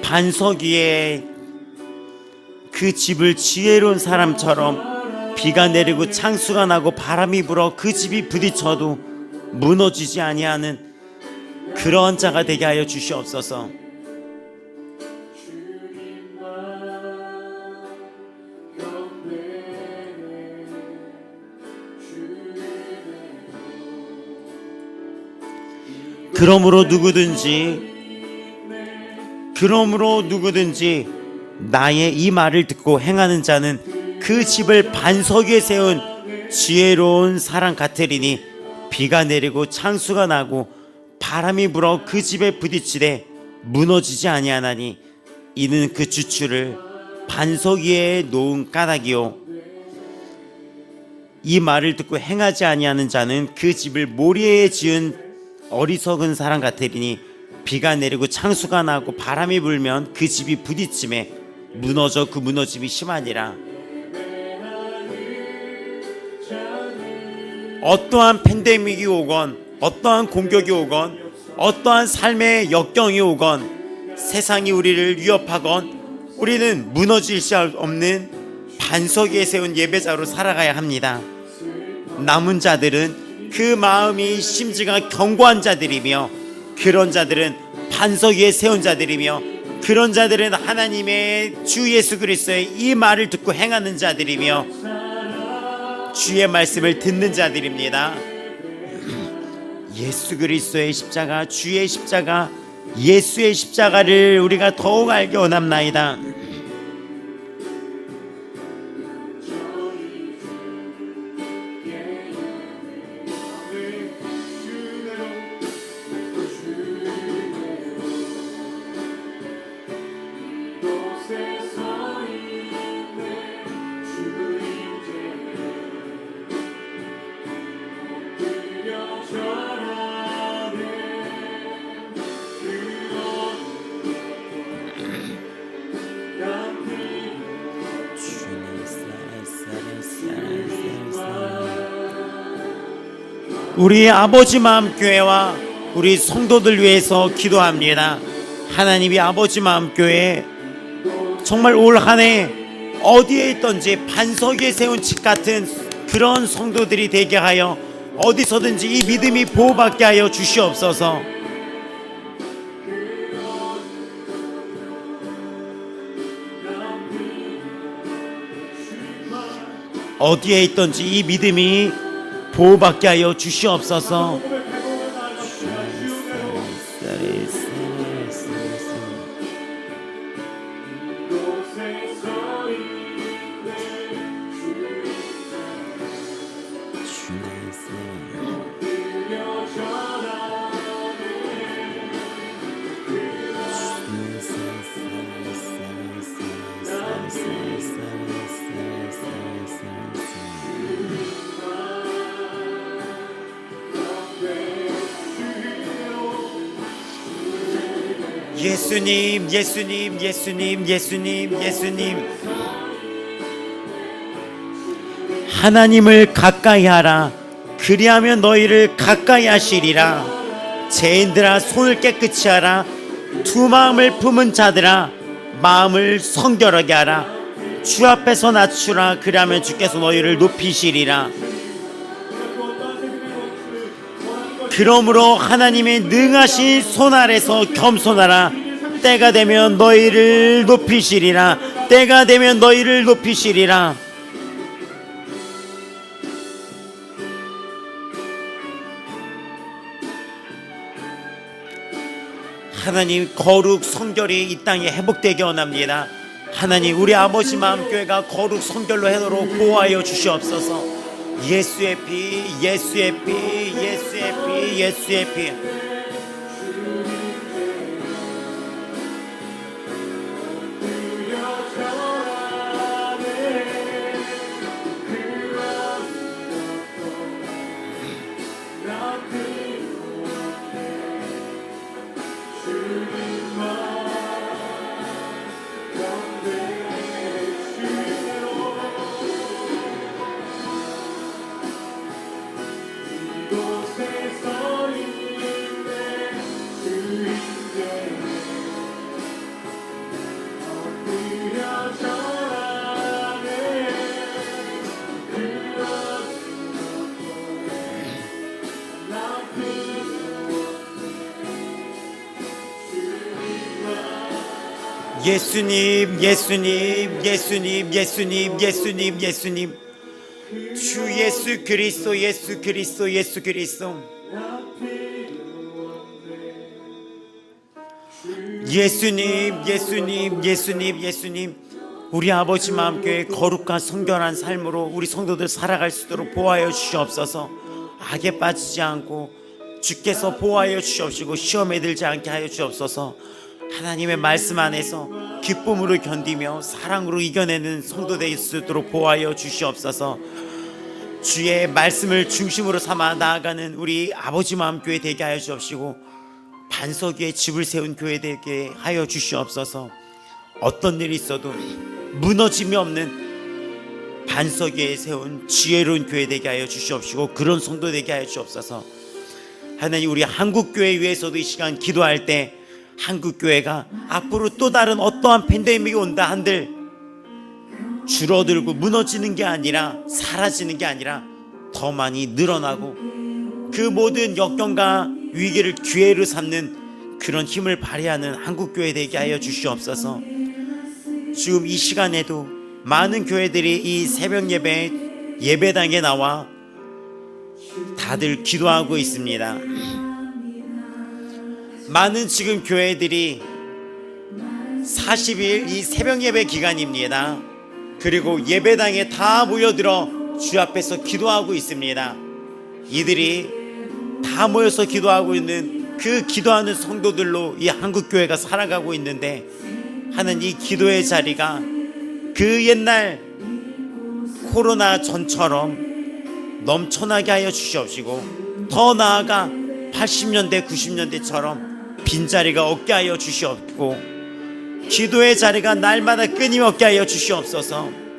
반석 위에 그 집을 지혜로운 사람처럼 비가 내리고 창수가 나고 바람이 불어 그 집이 부딪혀도 무너지지 아니하는 그러한 자가 되게 하여 주시옵소서. 그러므로 누구든지 나의 이 말을 듣고 행하는 자는 그 집을 반석 위에 세운 지혜로운 사람 같으리니 비가 내리고 창수가 나고 바람이 불어 그 집에 부딪히되 무너지지 아니하나니 이는 그 주추를 반석 위에 놓은 까닭이요. 이 말을 듣고 행하지 아니하는 자는 그 집을 모래에 지은 어리석은 사람 같으리니 비가 내리고 창수가 나고 바람이 불면 그 집이 부딪힘에 무너져 그 무너짐이 심하니라. 어떠한 팬데믹이 오건, 어떠한 공격이 오건, 어떠한 삶의 역경이 오건, 세상이 우리를 위협하건 우리는 무너질 수 없는 반석 위에 세운 예배자로 살아가야 합니다. 남은 자들은 그 마음이 심지가 견고한 자들이며, 그런 자들은 반석 위에 세운 자들이며, 그런 자들은 하나님의 주 예수 그리스도의 이 말을 듣고 행하는 자들이며 주의 말씀을 듣는 자들입니다. 예수 그리스도의 십자가, 주의 십자가, 예수의 십자가를 우리가 더욱 알게 원합나이다. 우리 아버지 마음교회와 우리 성도들 위해서 기도합니다. 하나님이 아버지 마음교회 정말 올 한 해 어디에 있던지 반석 위에 세운 집 같은 그런 성도들이 되게 하여 어디서든지 이 믿음이 보호받게 하여 주시옵소서. 어디에 있든지 이 믿음이 보호받게 하여 주시옵소서. 예수님, 예수님, 예수님, 예수님, 예수님. 하나님을 가까이 하라. 그리하면 너희를 가까이 하시리라. 죄인들아 손을 깨끗이 하라. 두 마음을 품은 자들아 마음을 성결하게 하라. 주 앞에서 낮추라. 그리하면 주께서 너희를 높이시리라. 그러므로 하나님의 능하신 손 아래서 겸손하라. 때가 되면 너희를 높이시리라. 때가 되면 너희를 높이시리라. 하나님, 거룩 성결이 이 땅에 회복되게 원합니다. 하나님, 우리 아버지 마음교회가 거룩 성결로 하도록 보호하여 주시옵소서. 예수의 피, 예수의 피, 예수의 피, 예수의 피. 예수님, 예수님, 예수님, 예수님, 예수님, 예수님. 주 예수 그리스도, 예수 그리스도, 예수 그리스도. 예수님, 예수님, 예수님, 예수님. 우리 아버지 마음교회 거룩과 성결한 삶으로 우리 성도들 살아갈 수 있도록 보호하여 주시옵소서. 악에 빠지지 않고 주께서 보호하여 주시옵시고 시험에 들지 않게 하여 주옵소서. 하나님의 말씀 안에서 기쁨으로 견디며 사랑으로 이겨내는 성도 될 수 있도록 보호하여 주시옵소서. 주의 말씀을 중심으로 삼아 나아가는 우리 아버지 마음교회 되게 하여 주옵시고 반석 위에 집을 세운 교회 되게 하여 주시옵소서. 어떤 일이 있어도 무너짐이 없는 반석 위에 세운 지혜로운 교회 되게 하여 주시옵시고 그런 성도 되게 하여 주옵소서. 하나님, 우리 한국교회 위해서도 이 시간 기도할 때 한국교회가 앞으로 또 다른 어떠한 팬데믹이 온다 한들 줄어들고 무너지는 게 아니라 사라지는 게 아니라 더 많이 늘어나고 그 모든 역경과 위기를 기회로 삼는 그런 힘을 발휘하는 한국교회 되게 하여 주시옵소서. 지금 이 시간에도 많은 교회들이 이 새벽 예배당에 나와 다들 기도하고 있습니다. 많은 지금 교회들이 40일 이 새벽 예배 기간입니다. 그리고 예배당에 다 모여들어 주 앞에서 기도하고 있습니다. 이들이 다 모여서 기도하고 있는 그 기도하는 성도들로 이 한국교회가 살아가고 있는데 하는 이 기도의 자리가 그 옛날 코로나 전처럼 넘쳐나게 하여 주시옵시고 더 나아가 80년대 90년대처럼 빈자리가 없게 하여 주시옵고 기도의 자리가 날마다 끊임없게 하여 주시옵소서.